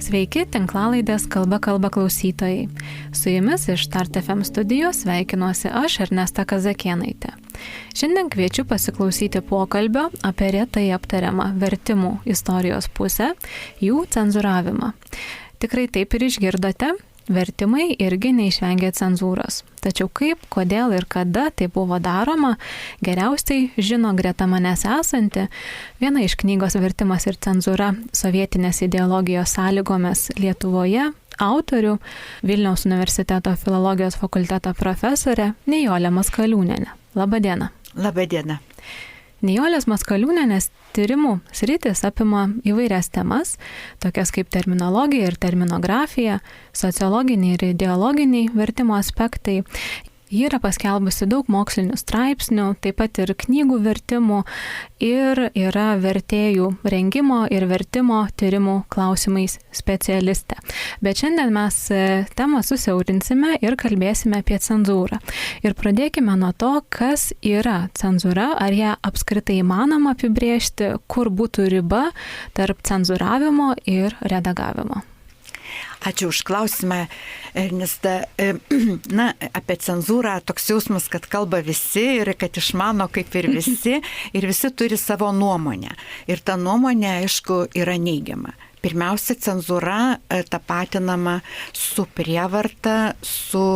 Sveiki, tinklalaidės Kalba klausytojai. Su jumis iš Start FM studijos sveikinuosi aš, Ernesta Kazakėnaitė. Šiandien kviečiu pasiklausyti pokalbio apie retai aptariamą vertimų istorijos pusę, jų cenzuravimą. Tikrai taip ir išgirdote, vertimai irgi neišvengia cenzūros. Tačiau kaip, kodėl ir kada tai buvo daroma, geriausiai žino greta manęs esanti viena iš knygos Vertimas ir cenzūra sovietinės ideologijos sąlygomis Lietuvoje autorių, Vilniaus universiteto filologijos fakulteto profesorė Nijolė Maskaliūnienė. Labadiena. Labadiena. Nijolės Maskaliūnienės tyrimų sritis apima įvairias temas, tokias kaip terminologija ir terminografija, sociologiniai ir ideologiniai vertimo aspektai. Ji yra paskelbusi daug mokslinių straipsnių, taip pat ir knygų vertimų ir yra vertėjų rengimo ir vertimo tyrimų klausimais specialistė. Bet šiandien mes temą susiaurinsime ir kalbėsime apie cenzūrą. Ir pradėkime nuo to, kas yra cenzūra, ar ją apskritai įmanoma apibrėžti, kur būtų riba tarp cenzuravimo ir redagavimo. Ačiū už klausimą, Ernesta. Na, apie cenzūrą toks jausmas, kad kalba visi ir kad išmano kaip ir visi turi savo nuomonę. Ir ta nuomonė, aišku, yra neigiama. Pirmiausia, cenzūra tapatinama su prievarta, su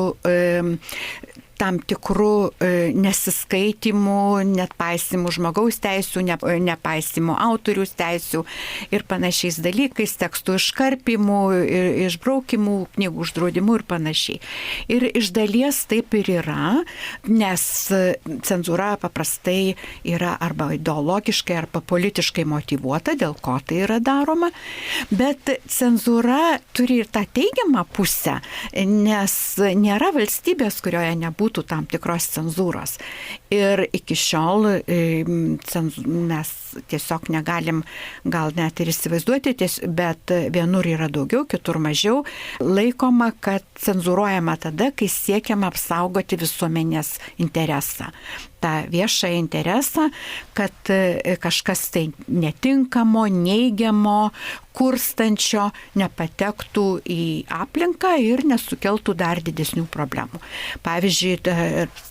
tam tikrų nesiskaitimų, nepaisimų žmogaus teisių, nepaisimų autorius teisių ir panašiais dalykais, tekstų iškarpimų, išbraukimų, knygų uždraudimų ir panašiai. Ir iš dalies taip ir yra, nes cenzūra paprastai yra arba ideologiškai, arba politiškai motyvuota, dėl ko tai yra daroma, bet cenzūra turi ir tą teigiamą pusę, nes nėra valstybės, kurioje nebūtų tam tikros cenzūros. Ir iki šiol mes tiesiog negalim gal net ir įsivaizduoti, bet vienur yra daugiau, kitur mažiau. Laikoma, kad cenzūruojama tada, kai siekiama apsaugoti visuomenės interesą. Ta viešą interesą, kad kažkas tai netinkamo, neigiamo, kurstančio nepatektų į aplinką ir nesukeltų dar didesnių problemų. Pavyzdžiui,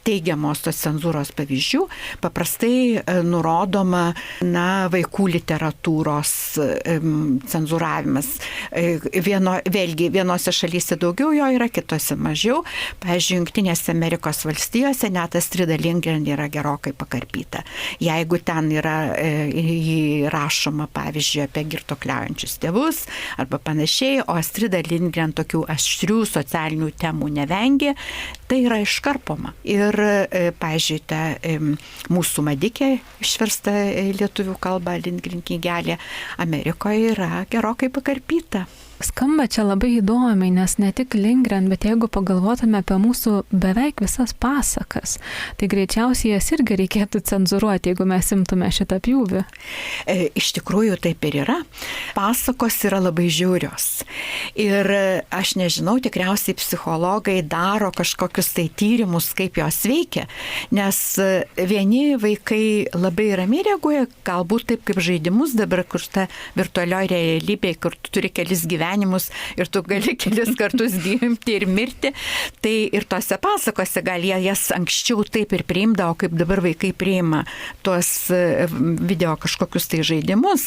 teigiamos tos cenzūros pavyzdžių paprastai nurodoma vaikų literatūros cenzūravimas. Vėlgi, vienose šalyse daugiau jo yra, kitose mažiau. Pavyzdžiui, Jungtinėse Amerikos valstijose net Astrida Lindgren yra gerokai pakarpyta. Jeigu ten yra rašoma, pavyzdžiui, apie girtuokliaujančius tėvus arba panašiai, o Astrida Lindgren tokių aštrių socialinių temų nevengė, tai yra iškarpoma. Ir, pavyzdžiui, mūsų Madikė išversta lietuvių kalba Lindgren knygelė Amerikoje yra gerokai pakarpyta. Skamba čia labai įdomiai, nes ne tik Lindgren, bet jeigu pagalvotume apie mūsų beveik visas pasakas, tai greičiausiai jas irgi reikėtų cenzuruoti, jeigu mes imtume šitą pjūvį. Iš tikrųjų taip ir yra. Pasakos yra labai žiaurios. Ir aš nežinau, tikriausiai psichologai daro kažkokius tai tyrimus, kaip jos veikia, nes vieni vaikai labai ramiai reaguoja, galbūt taip kaip žaidimus dabar, kur ta virtualioji realybė, kur tu turi kelis gyvenimus ir tu gali kelis kartus gimti ir mirti, tai ir tose pasakose gal jie jas anksčiau taip ir priimdavo, kaip dabar vaikai priima tuos video kažkokius tai žaidimus,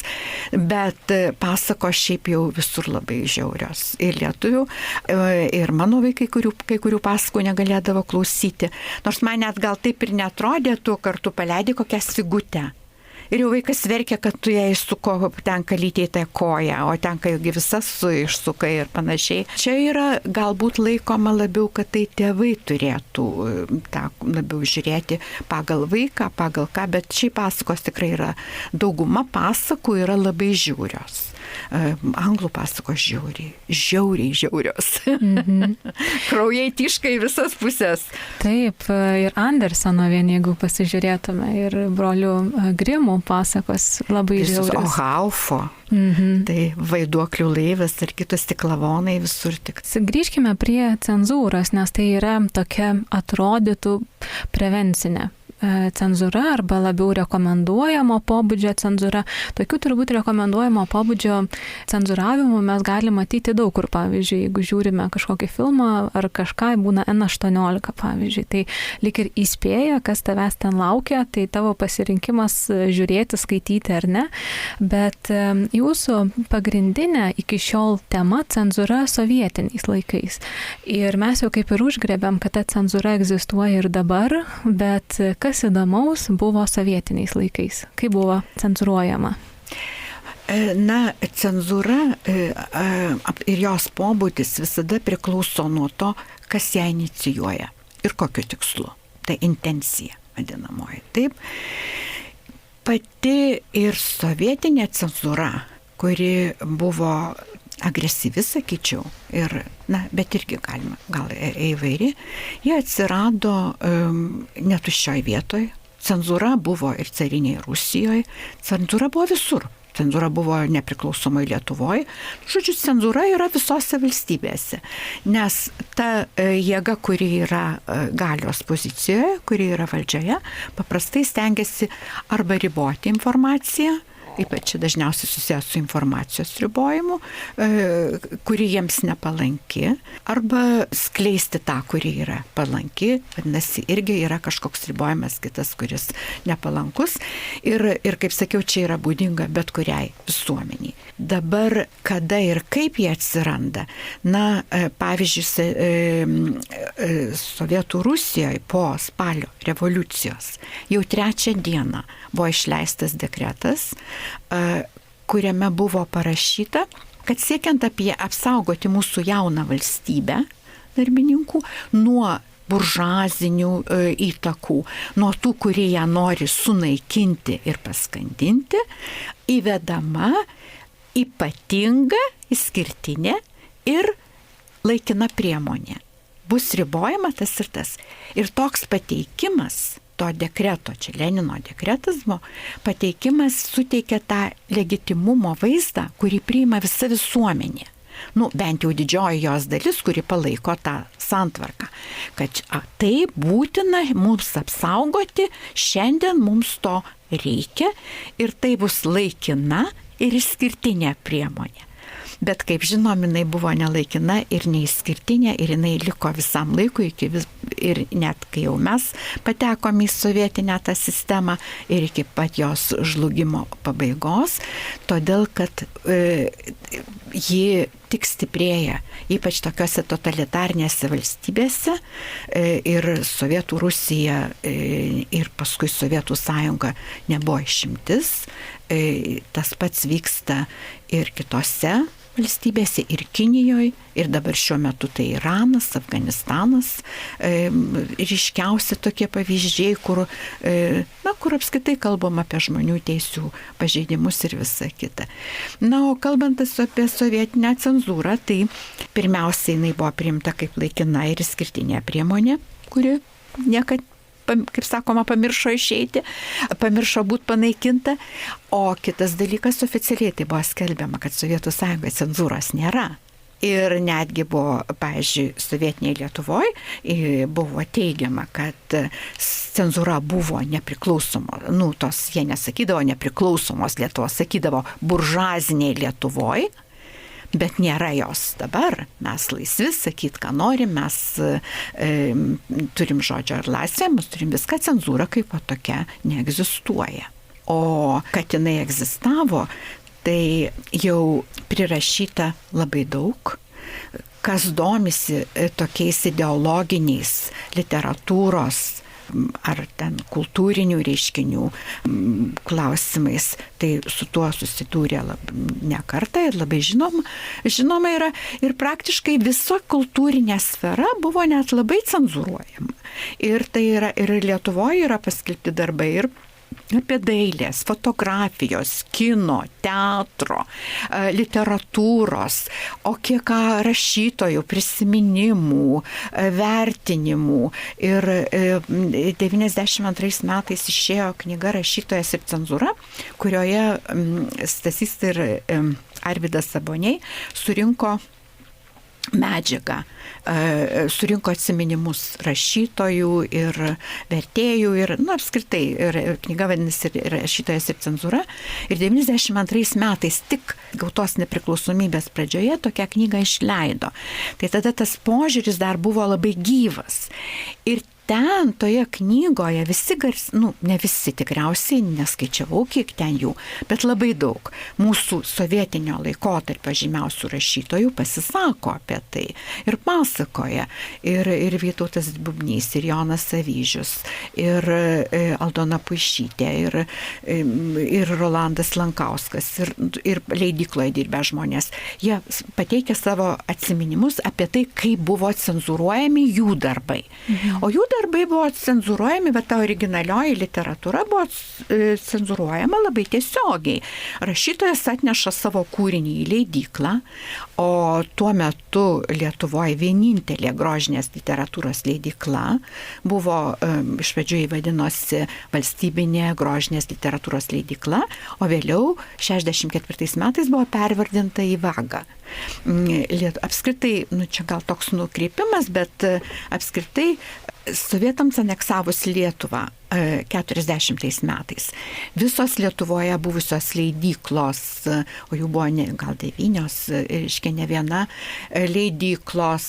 bet pasakos šiaip jau visur labai žiaurios. Ir lietuvių, ir mano vaikai, kai kurių pasakų negalėdavo klausyti. Nors man net gal taip ir netrodė, tu kartu paleidi kokią sigutę. Ir jau vaikas verkia, kad tu ją išsuko ten kalytė į tą koją, o ten kai visas išsuka ir panašiai. Čia yra galbūt laikoma labiau, kad tai tėvai turėtų tą labiau žiūrėti pagal vaiką, pagal ką, bet šiaip pasakos tikrai yra, dauguma pasakų yra labai žiaurios. Anglų pasakos žiauriai žiaurios. Kraujai tiškai visas pusės. Taip, ir Anderseno jeigu pasižiūrėtume, ir brolių Grimų pasakos labai žiaurios. O Haufo. Tai Vaiduoklių laivas ir kitos tiklavonai visur tik. Grįžkime prie cenzūros, nes tai yra tokia atrodytų prevencinė cenzūra arba labiau rekomenduojamo pobūdžio cenzūra. Tokių turbūt rekomenduojamo pobūdžio cenzūravimų mes galime matyti daug kur. Pavyzdžiui, jeigu žiūrime kažkokį filmą ar kažką, būna N18, pavyzdžiui, tai lyg ir įspėja, kas tavęs ten laukia, tai tavo pasirinkimas žiūrėti, skaityti ar ne. Bet jūsų pagrindinė iki šiol tema cenzūra sovietiniais laikais. Ir mes jau kaip ir užgrebėm, kad ta cenzūra egzistuoja ir dabar, bet kas įdomaus buvo sovietiniais laikais? Kaip buvo cenzuruojama? Na, cenzūra ir jos pobūdis visada priklauso nuo to, kas ją inicijuoja ir kokiu tikslu. Tai intencija vadinamoji. Taip. Pati ir sovietinė cenzūra, kuri buvo agresyvi, sakyčiau, ir, bet irgi galima, gal įvairi, jie atsirado netuščioj vietoj. Cenzūra buvo ir carinėje Rusijoje, cenzūra buvo visur. Cenzūra buvo nepriklausomai Lietuvoje. Žodžiu, cenzūra yra visose valstybėse, nes ta jėga, kuri yra galios pozicijoje, kuri yra valdžioje, paprastai stengiasi arba riboti informaciją, ypač dažniausiai susijęs su informacijos ribojimu, kuri jiems nepalanki, arba skleisti tą, kuri yra palanki, vadinasi, irgi yra kažkoks ribojimas kitas, kuris nepalankus. Ir kaip sakiau, čia yra būdinga bet kuriai visuomeniai. Dabar, kada ir kaip jie atsiranda, pavyzdžiui, Sovietų Rusijoje po spalio revoliucijos jau 3 dieną buvo išleistas dekretas, kuriame buvo parašyta, kad siekiant apsaugoti mūsų jauną valstybę darbininkų nuo buržuazinių įtakų, nuo tų, kurie ją nori sunaikinti ir paskandinti, įvedama ypatinga, išskirtinė ir laikina priemonė. Bus ribojama tas ir tas. Ir toks pateikimas to dekreto, čia Lenino dekretas buvo, pateikimas suteikia tą legitimumo vaizdą, kurį priima visa visuomenė. Bent jau didžioji jos dalis, kuri palaiko tą santvarką. Kad tai būtina mums apsaugoti, šiandien mums to reikia ir tai bus laikina ir išskirtinė priemonė. Bet kaip žinom, jinai buvo nelaikina ir neišskirtinė ir jinai liko visam laikui ir net kai jau mes patekom į sovietinę tą sistemą ir iki pat jos žlugimo pabaigos, todėl kad ji tik stiprėja, ypač tokiose totalitarnėse valstybėse ir Sovietų Rusija ir paskui Sovietų Sąjunga nebuvo išimtis. Tas pats vyksta ir kitose valstybėse, ir Kinijoje, ir dabar šiuo metu tai Iranas, Afganistanas, ryškiausi tokie pavyzdžiai, kur apskritai kalbam apie žmonių teisių pažeidimus ir visa kita. O kalbant apie sovietinę cenzūrą, tai pirmiausiai jinai buvo priimta kaip laikina ir išskirtinė priemonė, kuri niekad, kaip sakoma, pamiršo išeiti, pamiršo būti panaikinta. O kitas dalykas, oficialiai tai buvo skelbiama, kad Sovietų Sąjungoje cenzūros nėra. Ir netgi buvo, pavyzdžiui, sovietinėje Lietuvoje buvo teigiama, kad cenzūra buvo nepriklausoma. Jie nesakydavo nepriklausomos Lietuvos, sakydavo buržuaziniai Lietuvoje. Bet nėra jos dabar. Mes laisvi sakyti, ką norim, mes turim žodžio ir laisvę, mes turim viską, cenzūra kaip tokia neegzistuoja. O kad jinai egzistavo, tai jau prirašyta labai daug. Kas domisi tokiais ideologiniais literatūros ar ten kultūrinių reiškinių klausimais, tai su tuo susidūrė ne kartą ir labai žinoma yra ir praktiškai visa kultūrinė sfera buvo net labai cenzūruojama. Ir tai yra, ir Lietuvoje yra paskelbti darbai ir apie dailės, fotografijos, kino, teatro, literatūros, o kiek rašytojų prisiminimų, vertinimų. Ir 92 metais išėjo knyga Rašytojas ir cenzūra, kurioje Stasys ir Arvydas Saboniai surinko medžiagą, surinko atsiminimus rašytojų ir vertėjų ir, apskritai, ir knyga vadinasi ir rašytojas ir cenzūra. Ir 92 metais tik gautos nepriklausomybės pradžioje tokią knygą išleido. Tai tada tas požiūris dar buvo labai gyvas. Ir ten, toje knygoje, visi ne visi tikriausiai, neskaičiavau, kiek ten jų, bet labai daug mūsų sovietinio laikotarpio žymiausių rašytojų pasisako apie tai ir pasakoja. Ir Vytautas Bubnys, ir Jonas Avyžius, ir Aldona Puišytė, ir Rolandas Lankauskas, ir leidykloje dirbę žmonės. Jie pateikia savo atsiminimus apie tai, kaip buvo cenzūruojami jų darbai. O jų darbai buvo cenzūruojami, bet ta originalioji literatūra buvo cenzūruojama labai tiesiogiai. Rašytojas atneša savo kūrinį į leidyklą, o tuo metu Lietuvoje vienintelė grožinės literatūros leidykla buvo, iš pradžių vadinosi Valstybinė grožinės literatūros leidykla, o vėliau 64 metais buvo pervardinta į Vagą. Apskritai, čia gal toks nukreipimas, bet apskritai sovietams aneksavus Lietuvą 40 metais. Visos Lietuvoje buvusios leidyklos, o jų buvo gal 9, reiškia ne viena, leidyklos,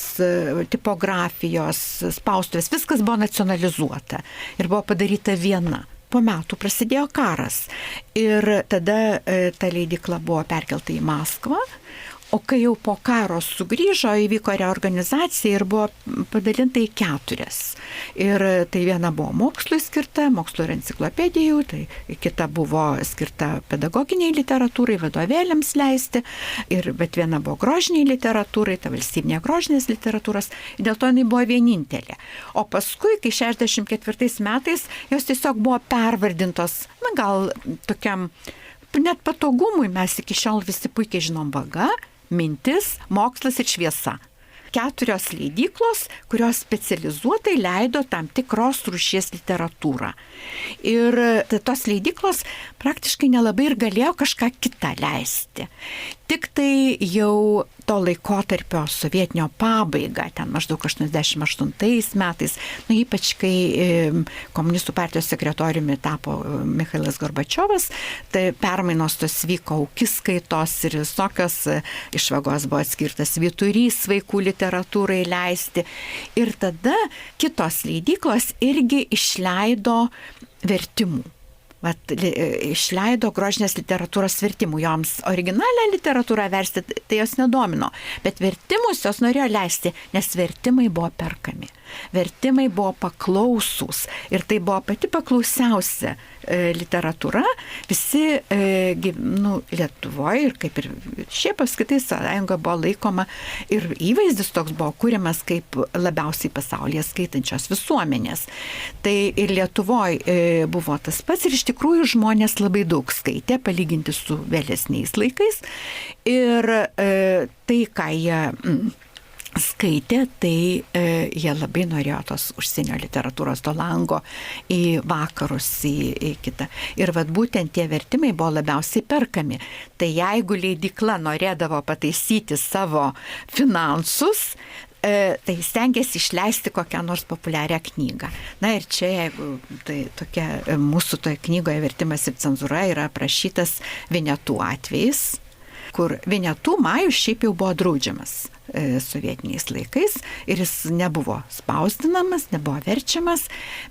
tipografijos, spaustuvės, viskas buvo nacionalizuota ir buvo padaryta viena. Po metų prasidėjo karas ir tada ta leidykla buvo perkelta į Maskvą. O kai jau po karo sugrįžo, įvyko reorganizacija ir buvo padalinta į 4. Ir tai viena buvo mokslui skirta, mokslo ir enciklopedijų, tai kita buvo skirta pedagoginiai literatūrai, vadovėliams leisti, bet viena buvo grožiniai literatūrai, ta Valstybinė grožinės literatūros, dėl to jinai buvo vienintelė. O paskui, kai 64 metais, jos tiesiog buvo pervardintos, gal tokiam net patogumui, mes iki šiol visi puikiai žinom Vaga, Mintis, Mokslas ir Šviesa. 4 leidyklos, kurios specializuotai leido tam tikros rūšies literatūrą. Ir tos leidyklos praktiškai nelabai ir galėjo kažką kitą leisti. Tik tai jau to laikotarpio sovietinio pabaiga, ten maždaug 88 metais, ypač kai komunistų partijos sekretoriumi tapo Michailas Gorbačiovas, tai permainos tos vyko aukiskaitos ir visokios išvagos buvo skirtas vyturys vaikų literatūrai leisti. Ir tada kitos leidyklos irgi išleido vertimų. Išleido grožinės literatūros vertimų. Joms originalią literatūrą versti, tai jos nedomino. Bet vertimus jos norėjo leisti, nes vertimai buvo perkami. Vertimai buvo paklausūs. Ir tai buvo pati paklausiausia literatūra. Visi Lietuvoje ir kaip ir šiaip apskritai sąjunga buvo laikoma ir įvaizdis toks buvo kūriamas kaip labiausiai pasaulyje skaitančios visuomenės. Tai ir Lietuvoje buvo tas pats ir iš tikrųjų žmonės labai daug skaitė, palyginti su vėlesniais laikais. Ir tai, ką jie skaitė, tai jie labai norėjo tos užsienio literatūros to lango į vakarus, į kitą. Ir būtent tie vertimai buvo labiausiai perkami. Tai jeigu leidykla norėdavo pataisyti savo finansus, tai stengiasi išleisti kokią nors populiarią knygą. Na ir čia, jeigu tai tokia mūsų toje knygoje vertimas ir cenzūra yra aprašytas Vinetų atvejais, kur Vinetų Majus šiaip jau buvo draudžiamas sovietiniais laikais ir jis nebuvo spausdinamas, nebuvo verčiamas,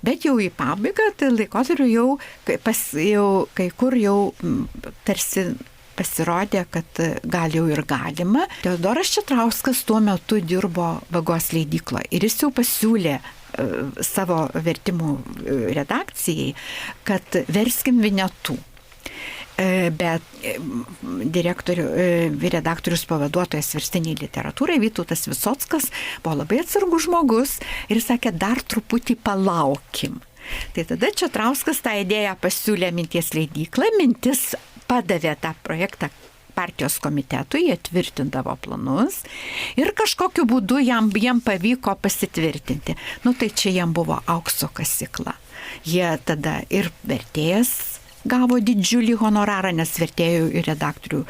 bet jau į pabaigą, tai laikotarpiu jau kai kur jau tarsi pasirodė, kad gal jau ir galima. Teodoras Četrauskas tuo metu dirbo Vagos leidykloje ir jis jau pasiūlė savo vertimų redakcijai, kad verskim Vinetų. Bet redaktorius pavaduotojas verstiniai literatūrai Vytautas Visockas buvo labai atsargus žmogus ir sakė, dar truputį palaukim. Tai tada Četrauskas tą idėją pasiūlė Minties leidyklai, Mintis padavė tą projektą partijos komitetui, jie tvirtindavo planus ir kažkokiu būdu jiem pavyko pasitvirtinti. Tai čia jiem buvo aukso kasykla. Jie tada ir vertėjas gavo didžiulį honorarą, nes vertėjų ir redaktorių,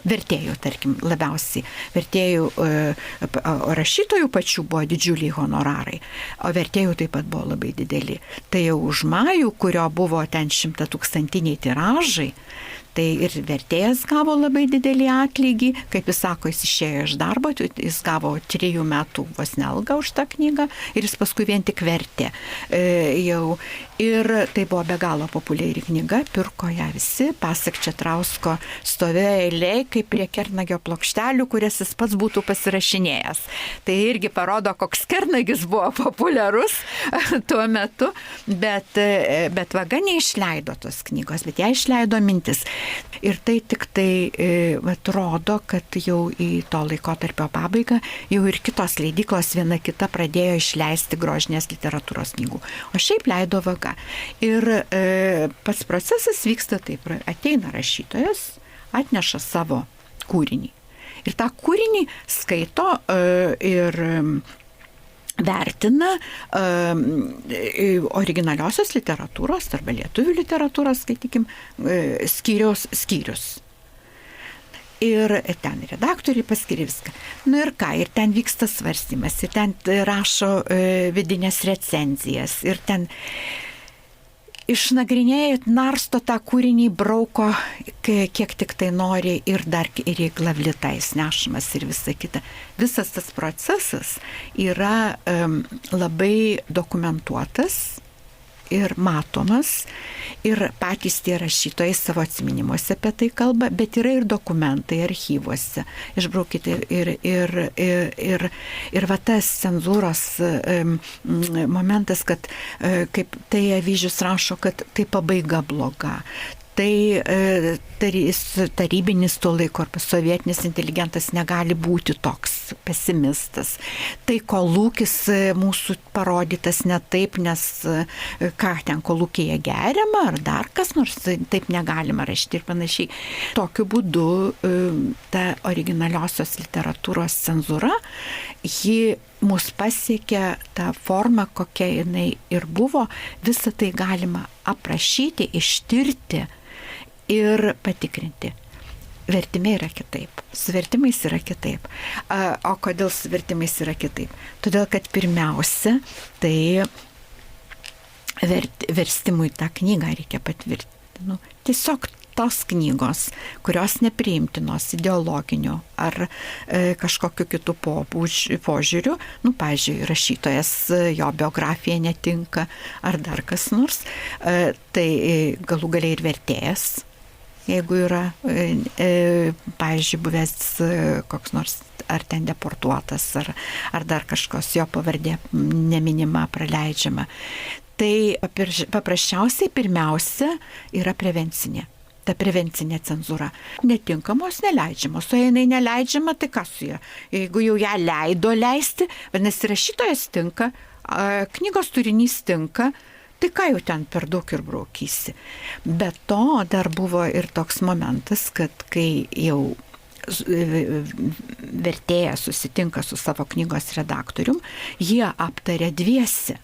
vertėjų, tarkim, labiausiai, vertėjų, rašytojų pačių buvo didžiuliai honorarai, o vertėjų taip pat buvo labai dideli. Tai jau už Majų, kurio buvo ten 100-tūkstantiniai tiražai, tai ir vertėjas gavo labai didelį atlygį, kaip jis sako, jis išėjo iš darbo, jis gavo 3 metų vos ne algą už tą knygą ir jis paskui vien tik vertė jau. Ir tai buvo be galo populiari knyga, pirko ją visi, pasak Četrausko stovėjo eilė kaip prie Kernagio plokštelių, kurias jis pats būtų pasirašinėjęs. Tai irgi parodo, koks Kernagis buvo populiarus tuo metu, bet vaga neišleido tos knygos, bet ją išleido mintis. Ir tai tik tai rodo, kad jau į to laikotarpio pabaigą jau ir kitos leidyklos viena kita pradėjo išleisti grožinės literatūros knygų. O šiaip leido vaga. Ir pats procesas vyksta taip. Ateina rašytojas, atneša savo kūrinį. Ir tą kūrinį skaito ir vertina originaliosios literatūros arba lietuvių literatūros, skaitykim, skyrius. Ir ten redaktoriai paskiria viską. Ir ką, ir ten vyksta svarstymas, ir ten rašo vidinės recenzijas, ir ten išnagrinėja, narsto tą kūrinį, brauko, kiek tik tai nori, ir dar ir į glavlitą jis nešamas ir visa kita. Visas tas procesas yra labai dokumentuotas ir matomas, ir patys tie rašytojai savo atsiminimuose apie tai kalba, bet yra ir dokumentai archyvuose. Išbraukite ir va tas cenzūros momentas, kad kaip tai Avyžius rašo, kad tai pabaiga bloga. Tai tarybinis tuo laiko arba sovietinis inteligentas negali būti toks pesimistas. Tai kolūkis mūsų parodytas ne taip, nes ką ten kolūkėje geriama ar dar kas nors, taip negalima rašyti ir panašiai. Tokiu būdu ta originaliosios literatūros cenzūra, ji mus pasiekia tą formą, kokia jinai ir buvo. Visą tai galima aprašyti, ištirti ir patikrinti. Vertime yra kitaip. Su vertimais yra kitaip. O kodėl su vertimais yra kitaip? Todėl, kad pirmiausia, tai verstimui tą knygą reikia patvirtinti. Tiesiog tos knygos, kurios nepriimtinos ideologiniu ar kažkokiu kitų požiūriu, pavyzdžiui, rašytojas, jo biografija netinka ar dar kas nors, tai galų galiai ir vertėjas, jeigu yra, pavyzdžiui, buvęs koks nors ar ten deportuotas, ar dar kažkos jo pavardė neminima, praleidžiama. Tai paprasčiausiai pirmiausia yra prevencinė. Ta prevencinė cenzūra. Netinkamos neleidžiamos. O jei jinai neleidžiama, tai kas su ja? Jeigu jau ją leido leisti, vadinasi, rašytojas tinka, knygos turinys tinka, tai ką jau ten per daug ir braukysi. Be to dar buvo ir toks momentas, kad kai jau vertėjas susitinka su savo knygos redaktorium, jie aptaria dviese.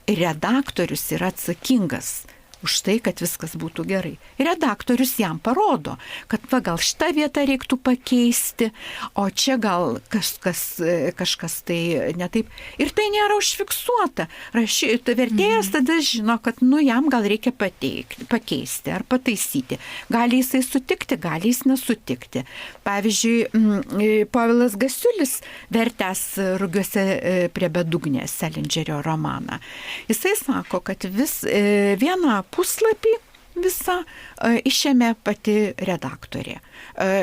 Redaktorius yra atsakingas už tai, kad viskas būtų gerai. Redaktorius jam parodo, kad gal šitą vietą reiktų pakeisti, o čia gal kažkas tai netaip. Ir tai nėra užfiksuota. Vertėjas tada žino, kad jam gal reikia pakeisti ar pataisyti. Gali jisai sutikti, gali jis nesutikti. Pavyzdžiui, Povilas Gasiulis vertęs Rugiuose prie bedugnės Selindžerio romaną. Jisai sako, kad vieną puslapį visą išėmė pati redaktorė.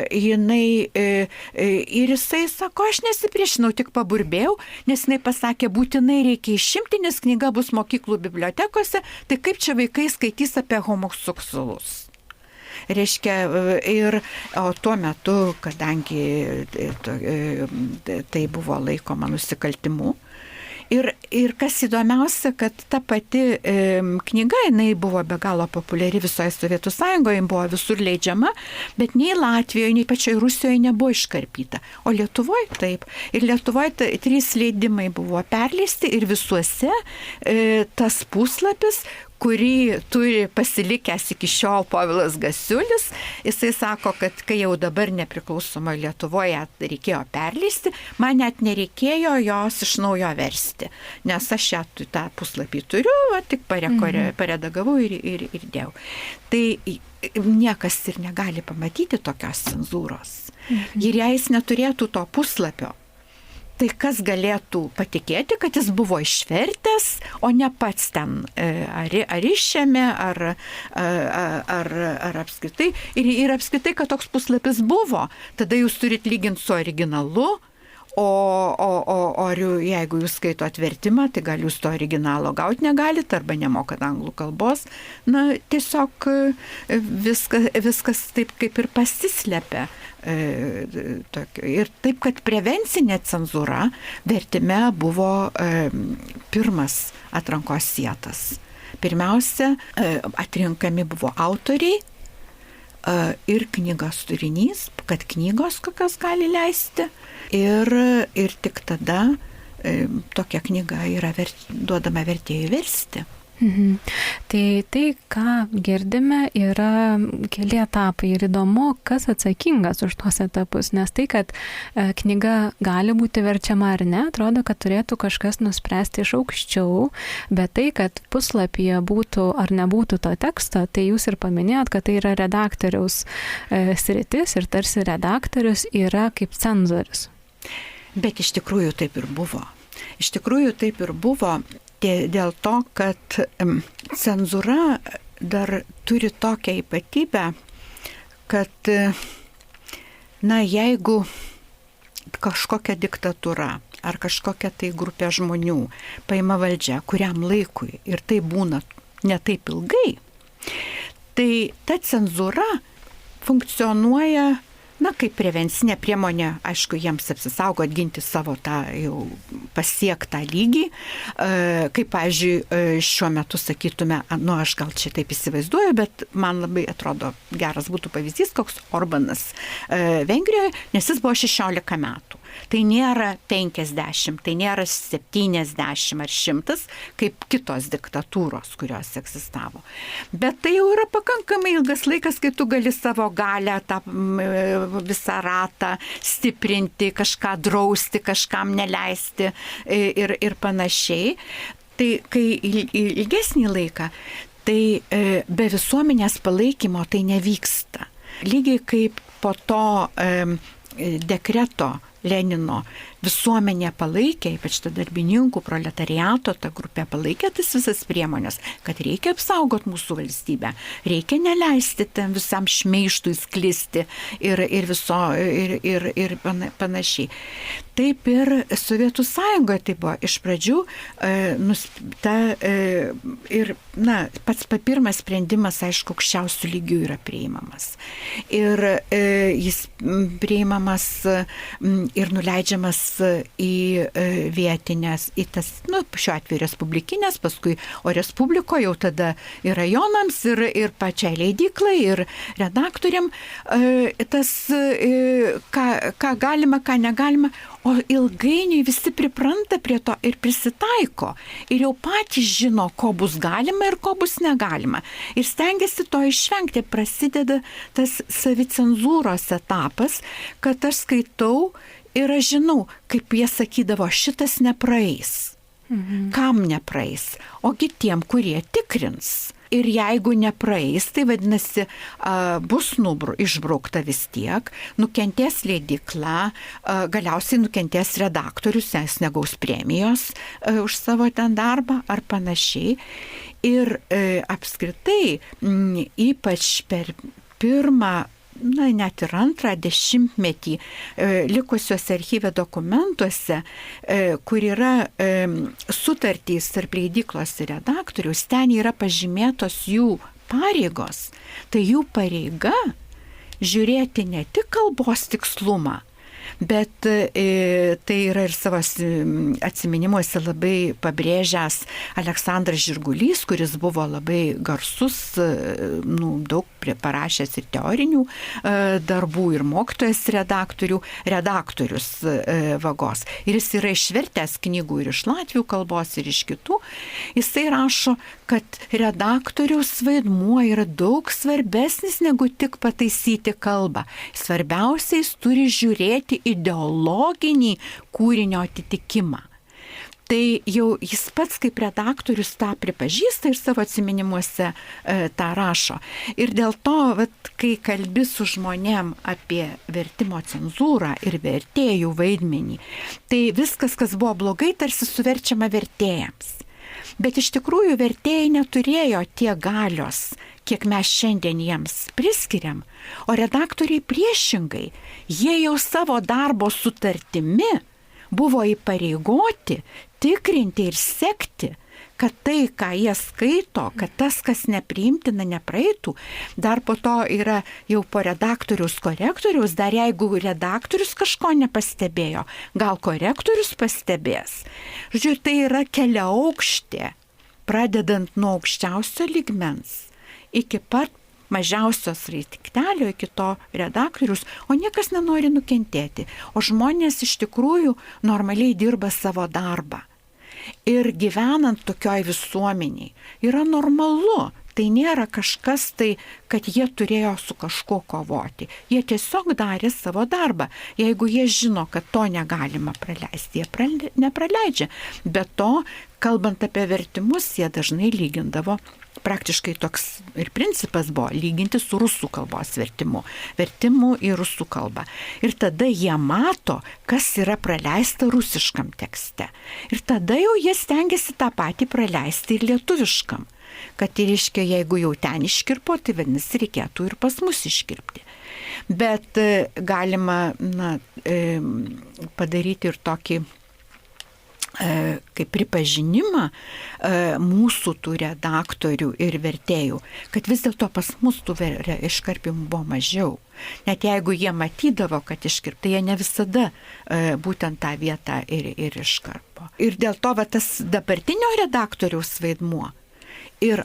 Ir jisai sako, aš nesipriešinau, tik paburbėjau, nes jinai pasakė, būtinai reikia išimti, nes knyga bus mokyklų bibliotekose, tai kaip čia vaikai skaitys apie homoseksualus. Reiškia, o tuo metu, kadangi tai buvo laikoma nusikaltimu, Ir kas įdomiausia, kad ta pati knyga, jinai buvo be galo populiari visoje Sovietų Sąjungoje, buvo visur leidžiama, bet nei Latvijoje, nei pačioje Rusijoje nebuvo iškarpyta. O Lietuvoje taip. Ir Lietuvoje 3 leidimai buvo perleisti ir visuose tas puslapis, kurį turi pasilikęs iki šiol Povilas Gasiulis. Jisai sako, kad kai jau dabar nepriklausomoje Lietuvoje reikėjo perleisti, man net nereikėjo jos iš naujo versti, nes aš tą puslapį turiu, tik paredagavau ir dėjau. Tai niekas ir negali pamatyti tokios cenzūros. Ir jei jis neturėtų to puslapio, tai kas galėtų patikėti, kad jis buvo išvertęs, o ne pats ten ar išėmė, ar apskritai. Ir apskritai, kad toks puslapis buvo, tada jūs turit lyginti su originalu, o jeigu jūs skaito atvertimą, tai gal jūs to originalo gauti negalite arba nemokat anglų kalbos. Na, tiesiog viskas taip kaip ir pasislepia. Ir taip, kad prevencinė cenzūra vertime buvo pirmas atrankos sietas. Pirmiausia, atrenkami buvo autoriai ir knygos turinys, kad knygos kokios gali leisti. Ir tik tada tokia knyga yra duodama vertėjui versti. Tai, ką girdime, yra keli etapai ir įdomu, kas atsakingas už tuos etapus, nes tai, kad knyga gali būti verčiama ar ne, atrodo, kad turėtų kažkas nuspręsti iš aukščiau, bet tai, kad puslapyje būtų ar nebūtų to teksto, tai jūs ir paminėjot, kad tai yra redaktoriaus sritis ir tarsi redaktorius yra kaip cenzorius. Bet iš tikrųjų taip ir buvo. Dėl to, kad cenzūra dar turi tokią ypatybę, kad, jeigu kažkokia diktatūra ar kažkokia tai grupė žmonių paima valdžią kuriam laikui ir tai būna ne taip ilgai, tai ta cenzūra funkcionuoja kaip prevencinė priemonė, aišku, jiems apsisaugo atginti savo tą jau pasiektą lygį, kaip, pavyzdžiui, šiuo metu sakytume, aš gal čia taip įsivaizduoju, bet man labai atrodo geras būtų pavyzdys, koks Orbanas Vengrijoje, nes jis buvo 16 metų. Tai nėra 50, tai nėra 70 ar 100, kaip kitos diktatūros, kurios egzistavo. Bet tai jau yra pakankamai ilgas laikas, kai tu gali savo galę, tą visą ratą stiprinti, kažką drausti, kažkam neleisti ir panašiai. Tai kai ilgesnį laiką, tai be visuomenės palaikymo tai nevyksta. Lygiai kaip po to dekreto Lenino visuomenė palaikė, ypač ta darbininkų, proletariato, ta grupė palaikė tas visas priemonės, kad reikia apsaugoti mūsų valstybę, reikia neleisti ten visam šmeištui sklisti ir panašiai. Taip ir Sovietų Sąjungoje tai buvo iš pradžių pats pirmas sprendimas, aišku, aukščiausių lygių yra priimamas. Ir jis priimamas ir nuleidžiamas į vietinės, į tas, šiuo atveju respublikinės, paskui, o respubliko jau tada ir rajonams, ir pačiai leidyklai, ir redaktoriam, tas, ką galima, ką negalima, o ilgainiui visi pripranta prie to ir prisitaiko. Ir jau patys žino, ko bus galima ir ko bus negalima. Ir stengiasi to išvengti. Prasideda tas savicenzūros etapas, kad aš skaitau ir aš žinau, kaip jie sakydavo, šitas nepraeis. Kam nepraeis? Ogi tiem, kurie tikrins. Ir jeigu nepraeis, tai vadinasi, bus išbraukta vis tiek, nukentės leidykla, galiausiai nukentės redaktorius, nes negaus premijos už savo ten darbą ar panašiai. Ir apskritai, ypač per pirmą, net ir antrą dešimtmetį likusiuose archyve dokumentuose, kur yra sutartys tarp leidyklos ir redaktoriaus, ten yra pažymėtos jų pareigos. Tai jų pareiga žiūrėti ne tik kalbos tikslumą, Bet tai yra ir savo atsiminimuose labai pabrėžęs Aleksandras Žirgulys, kuris buvo labai garsus, daug parašęs ir teorinių darbų, ir mokytojas redaktorius Vagos. Ir jis yra išvertęs knygų ir iš latvių kalbos, ir iš kitų. Jisai rašo, kad redaktoriaus vaidmuo yra daug svarbesnis negu tik pataisyti kalbą. Svarbiausia, jis turi žiūrėti ideologinį kūrinio atitikimą. Tai jau jis pats kaip redaktorius tą pripažįsta ir savo atsiminimuose tą rašo. Ir dėl to, kai kalbi su žmonėm apie vertimo cenzūrą ir vertėjų vaidmenį, tai viskas, kas buvo blogai, tarsi suverčiama vertėjams. Bet iš tikrųjų vertėjai neturėjo tiek galios, kiek mes šiandien jiems priskiriam, o redaktoriai priešingai, jie jau savo darbo sutartimi buvo įpareigoti tikrinti ir sekti, kad tai, ką jie skaito, kad tas, kas nepriimtina, nepraeitų. Dar po to yra jau po redaktoriaus korektoriaus, dar jeigu redaktorius kažko nepastebėjo, gal korektorius pastebės. Žodžiu, tai yra keliaaukštė, pradedant nuo aukščiausio lygmens iki pat mažiausios raitiktelio, iki to redaktorius, o niekas nenori nukentėti. O žmonės iš tikrųjų normaliai dirba savo darbą. Ir gyvenant tokioj visuomeniai yra normalu. Tai nėra kažkas tai, kad jie turėjo su kažkuo kovoti. Jie tiesiog darė savo darbą. Jeigu jie žino, kad to negalima praleisti, jie nepraleidžia. Be to, kalbant apie vertimus, jie dažnai lygindavo, praktiškai toks ir principas buvo, lyginti su rusų kalbos vertimu į rusų kalbą. Ir tada jie mato, kas yra praleista rusiškam tekste. Ir tada jau jie stengiasi tą patį praleisti ir lietuviškam. Kad tai reiškia, jeigu jau ten iškirpo, tai vadinasi reikėtų ir pas mus iškirpti. Bet galima padaryti ir tokį kaip pripažinimą mūsų tų redaktorių ir vertėjų, kad vis dėlto pas mus tų iškarpimų buvo mažiau. Net jeigu jie matydavo, kad iškirpta, jie ne visada būtent tą vietą ir iškarpo. Ir dėl to tas dabartinio redaktoriaus vaidmuo ir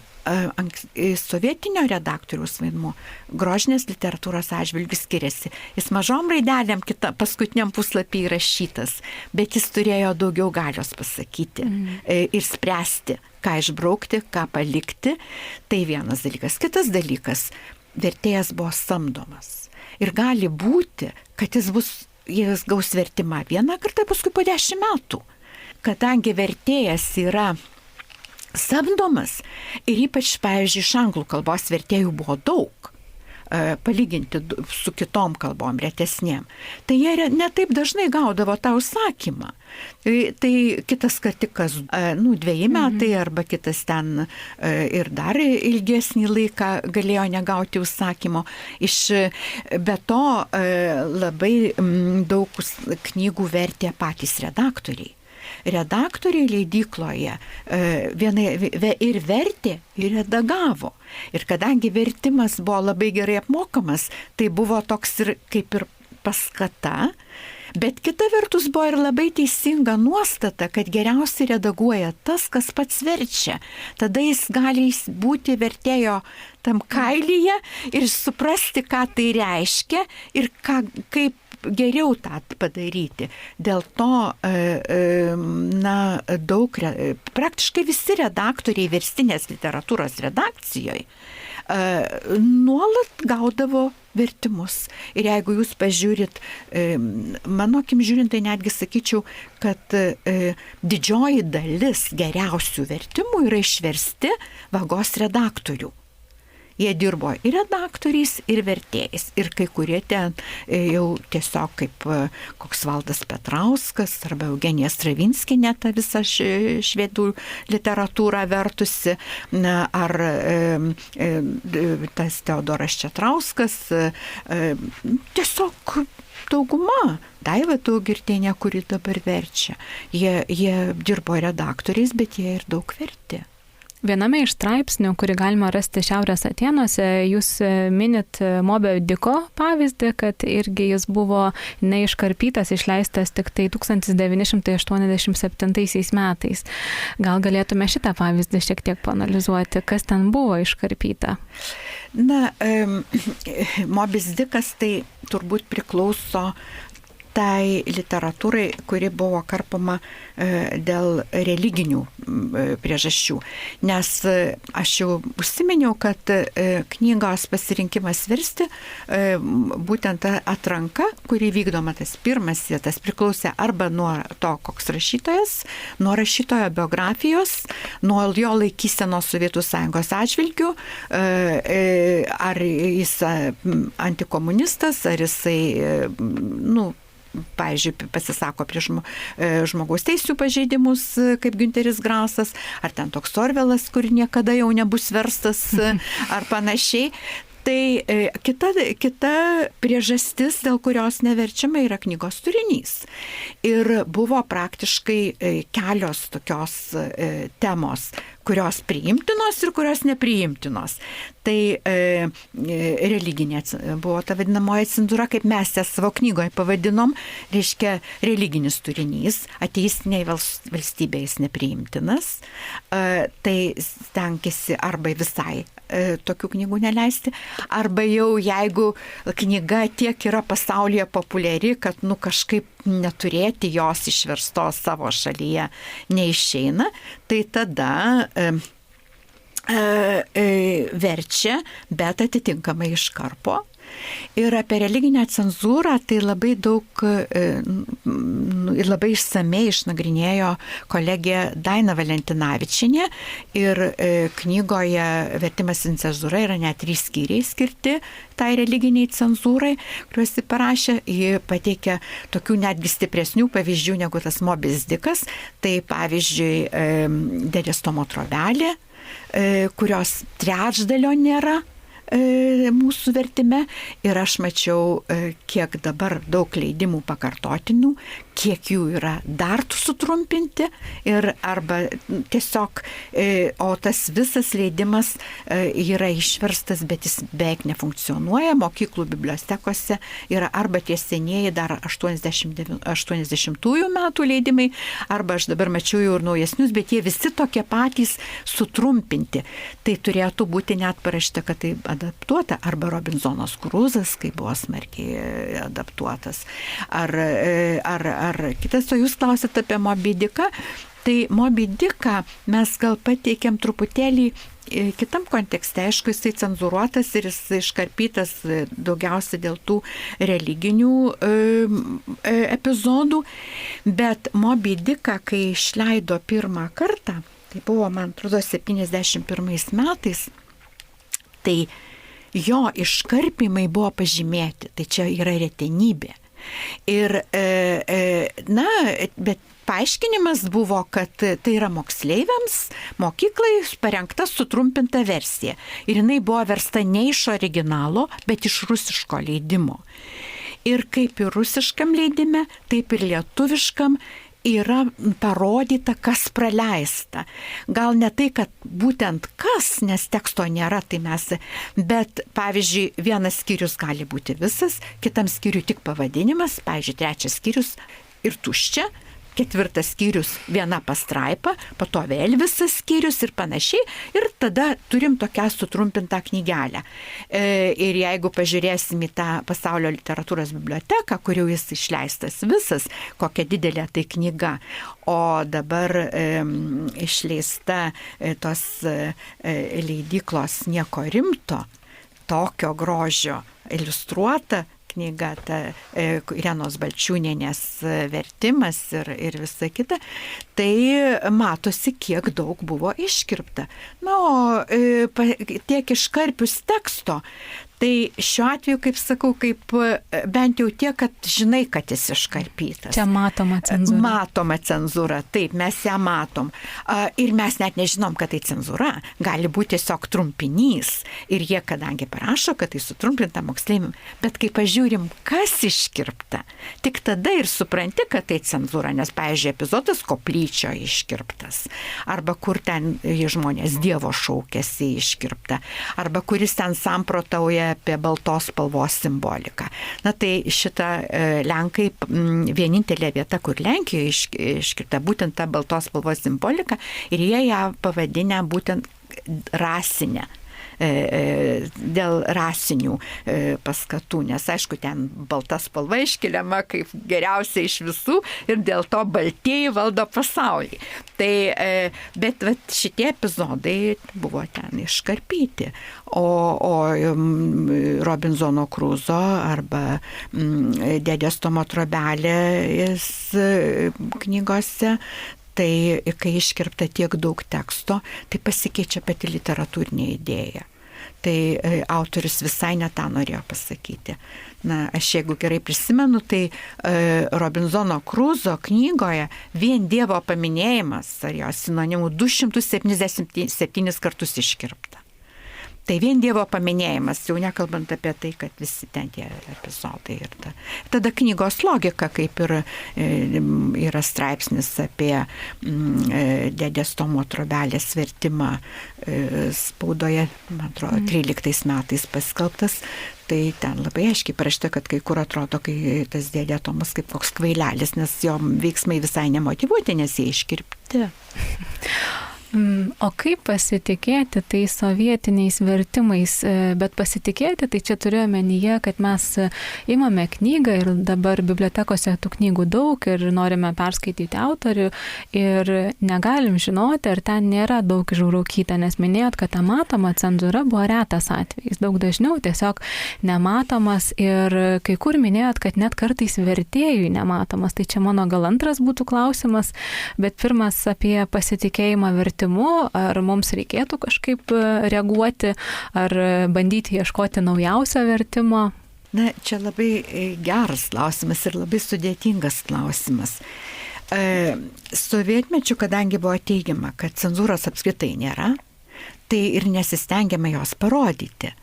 sovietinio redaktoriaus vaidmuo grožinės literatūros atžvilgiu skiriasi. Jis mažom raidelėm paskutiniam puslapį įrašytas, bet jis turėjo daugiau galios pasakyti ir spręsti, ką išbraukti, ką palikti. Tai vienas dalykas. Kitas dalykas, vertėjas buvo samdomas. Ir gali būti, kad jis gaus vertimą vieną kartą, paskui po 10 metų. Kadangi vertėjas yra samdomas ir ypač, pavyzdžiui, iš anglų kalbos vertėjų buvo daug, palyginti su kitom kalbom retesnėm, tai jie netaip dažnai gaudavo tą užsakymą. Tai kitas kartikas, 2 metai arba kitas ten ir dar ilgesnį laiką galėjo negauti užsakymo. Be to labai daug knygų vertė patys redaktoriai. Redaktoriai leidykloje ir vertė, ir redagavo. Ir kadangi vertimas buvo labai gerai apmokamas, tai buvo toks ir kaip ir paskata, bet kita vertus buvo ir labai teisinga nuostata, kad geriausiai redaguoja tas, kas pats verčia. Tada jis gali būti vertėjo tam kailyje ir suprasti, ką tai reiškia ir kaip geriau tą padaryti. Dėl to praktiškai visi redaktoriai verstinės literatūros redakcijoje nuolat gaudavo vertimus. Ir jeigu jūs pažiūrit, mano akim žiūrint, tai netgi sakyčiau, kad didžioji dalis geriausių vertimų yra išversti Vagos redaktorių. Jie dirbo ir redaktoriais, ir vertėjais. Ir kai kurie ten jau tiesiog kaip koks Valdas Petrauskas arba Eugenija Stravinskienė tą visą švedų literatūrą vertusi, ar tas Teodoras Četrauskas, tiesiog dauguma. Daiva Daugirdienė, kuri dabar verčia. Jie dirbo redaktoriais, bet jie ir daug vertė. Viename iš straipsnių, kurį galima rasti Šiaurės Atėnuose, jūs minit Moby Dicko pavyzdį, kad irgi jis buvo neiškarpytas, išleistas tik tai 1987 metais. Gal galėtume šitą pavyzdį šiek tiek paanalizuoti, kas ten buvo iškarpyta? Na, Moby Dickas tai turbūt priklauso tai literatūrai, kuri buvo karpoma dėl religinių priežasčių. Nes aš jau užsiminiau, kad knygos pasirinkimas versti, būtent atranka, kuri vykdoma tas pirmas vietas, priklausė arba nuo to, koks rašytojas, nuo rašytojo biografijos, nuo jo laikysenos Sovietų Sąjungos atžvilgių, ar jis antikomunistas, ar jisai, pavyzdžiui, pasisako prieš žmogaus teisių pažeidimus, kaip Günteris Grausas, ar ten toks Orvelas, kur niekada jau nebus verstas, ar panašiai. Tai kita priežastis, dėl kurios neverčiama, yra knygos turinys. Ir buvo praktiškai kelios tokios temos, kurios priimtinos ir kurios nepriimtinos. Tai religinė buvo ta vadinamoji cenzūra, kaip mes ją savo knygoje pavadinom, reiškia religinis turinys, ateistiniai valstybei jis nepriimtinas, tai stenkėsi arba visai tokių knygų neleisti, arba jau jeigu knyga tiek yra pasaulyje populiari, kad kažkaip neturėti jos išverstos savo šalyje neišeina, tai tada verčia, bet atitinkamai iškarpo. Ir apie religinę cenzūrą tai labai daug ir labai išsamei išnagrinėjo kolegė Daina Valentinavičienė ir knygoje Vertimas in cenzūra yra net 3 skyriai skirti tai religiniai cenzūrai, kuriuos ji parašė. Ji pateikė tokių netgi stipresnių pavyzdžių negu tas Moby Dickas. Tai pavyzdžiui Dėdės Tomo trobelė, kurios trečdalio nėra mūsų vertime, ir aš mačiau, kiek dabar daug leidimų pakartotinų, kiek jų yra dar sutrumpinti, ir arba tiesiog, o tas visas leidimas yra išverstas, bet jis beveik nefunkcionuoja. Mokyklų bibliotekose yra arba tie senieji dar 80-ųjų metų leidimai, arba aš dabar mačiau jau ir naujesnius, bet jie visi tokie patys sutrumpinti. Tai turėtų būti net parašyta, kad tai adaptuota, arba Robinzonas Kruzas, kai buvo smarkiai adaptuotas, ar kitas. O jūs klausėte apie Moby Dicką. Tai Moby Dicką mes gal pateikėm truputėlį kitam kontekste. Aišku, jisai cenzuruotas ir jis iškarpytas daugiausia dėl tų religinių epizodų, bet Moby Dicką, kai išleido pirmą kartą, tai buvo, man atrodo, 71 metais, tai jo iškarpimai buvo pažymėti, tai čia yra retenybė. Ir, bet paaiškinimas buvo, kad tai yra moksleiviams, mokyklai parengta sutrumpinta versija. Ir jinai buvo versta ne iš originalo, bet iš rusiško leidimo. Ir kaip ir rusiškam leidime, taip ir lietuviškam yra parodyta, kas praleista. Gal ne tai, kad būtent kas, nes teksto nėra, tai mes, bet pavyzdžiui, vienas skyrius gali būti visas, kitam skyriui tik pavadinimas, pavyzdžiui, 3 skyrius ir tuščia, 4 skyrius viena pastraipa, po to vėl visas skyrius ir panašiai, ir tada turim tokią sutrumpintą knygelę. Ir jeigu pažiūrėsim į tą pasaulio literatūros biblioteką, kur jau jis išleistas visas, kokia didelė tai knyga, o dabar išleista tos leidyklos Nieko rimto, tokio grožio iliustruota knyga, ta Irenos Balčiūnienės vertimas ir visa kita, tai matosi, kiek daug buvo iškirpta. Na, o tiek iškarpius teksto, Tai šiuo atveju, kaip sakau, bent jau tiek, kad žinai, kad jis iškarpytas. Čia matoma cenzūra. Matoma cenzūra, taip, mes ją matom. Ir mes net nežinom, kad tai cenzūra. Gali būti tiesiog trumpinys. Ir jie, kadangi parašo, kad tai sutrumpinta moksleiviam. Bet kai pažiūrim, kas iškirpta, tik tada ir supranti, kad tai cenzūra. Nes, pavyzdžiui, epizodas koplyčio iškirptas. Arba kur ten žmonės Dievo šaukėsi iškirpta. Arba kuris ten samprotauja apie baltos spalvos simboliką. Na tai šita Lenkai, vienintelė vieta, kur Lenkijoje iškirta būtent ta baltos spalvos simbolika ir jie ją pavadinę būtent rasinę. Dėl rasinių paskatų, nes aišku, ten balta spalva iškeliama kaip geriausia iš visų ir dėl to baltieji valdo pasaulį. Tai, bet šitie epizodai buvo ten iškarpyti, o Robinzono Kruzo arba Dėdės Tomo Trobelės knygose, tai kai iškirpta tiek daug teksto, tai pasikeičia pati literatūrinė idėja. Tai autorius visai ne tą norėjo pasakyti. Na, aš jeigu gerai prisimenu, tai Robinzono Kruzo knygoje vien Dievo paminėjimas, ar jo sinonimų, 277 kartus iškirpta. Tai vien Dievo paminėjimas, jau nekalbant apie tai, kad visi ten tie epizodai. Tada knygos logika, kaip ir yra straipsnis apie Dėdės Tomo Trobelės vertimą spaudoje, man atrodo, 13 metais paskelbtas. Tai ten labai aiškiai parašyta, kad kai kur atrodo, kai tas Dėdė Tomas kaip koks kvailelis, nes jo veiksmai visai nemotyvuoti, nes jie iškirpti. O kaip pasitikėti tai sovietiniais vertimais, bet pasitikėti, tai čia turiu omenyje, kad mes imame knygą ir dabar bibliotekose tų knygų daug ir norime perskaityti autorių ir negalim žinoti, ar ten nėra daug išbraukyta, nes minėjot, kad ta matoma cenzūra buvo retas atvejis, daug dažniau tiesiog nematomas ir kai kur minėjot, kad net kartais vertėjui nematomas, tai čia mano gal antras būtų klausimas, bet pirmas apie pasitikėjimą vertimu. Ar mums reikėtų kažkaip reaguoti, ar bandyti ieškoti naujausio vertimo? Na, čia labai geras klausimas ir labai sudėtingas klausimas. Sovietmečiu, kadangi buvo teigiama, kad cenzūros apskritai nėra, tai ir nesistengiame jos parodyti.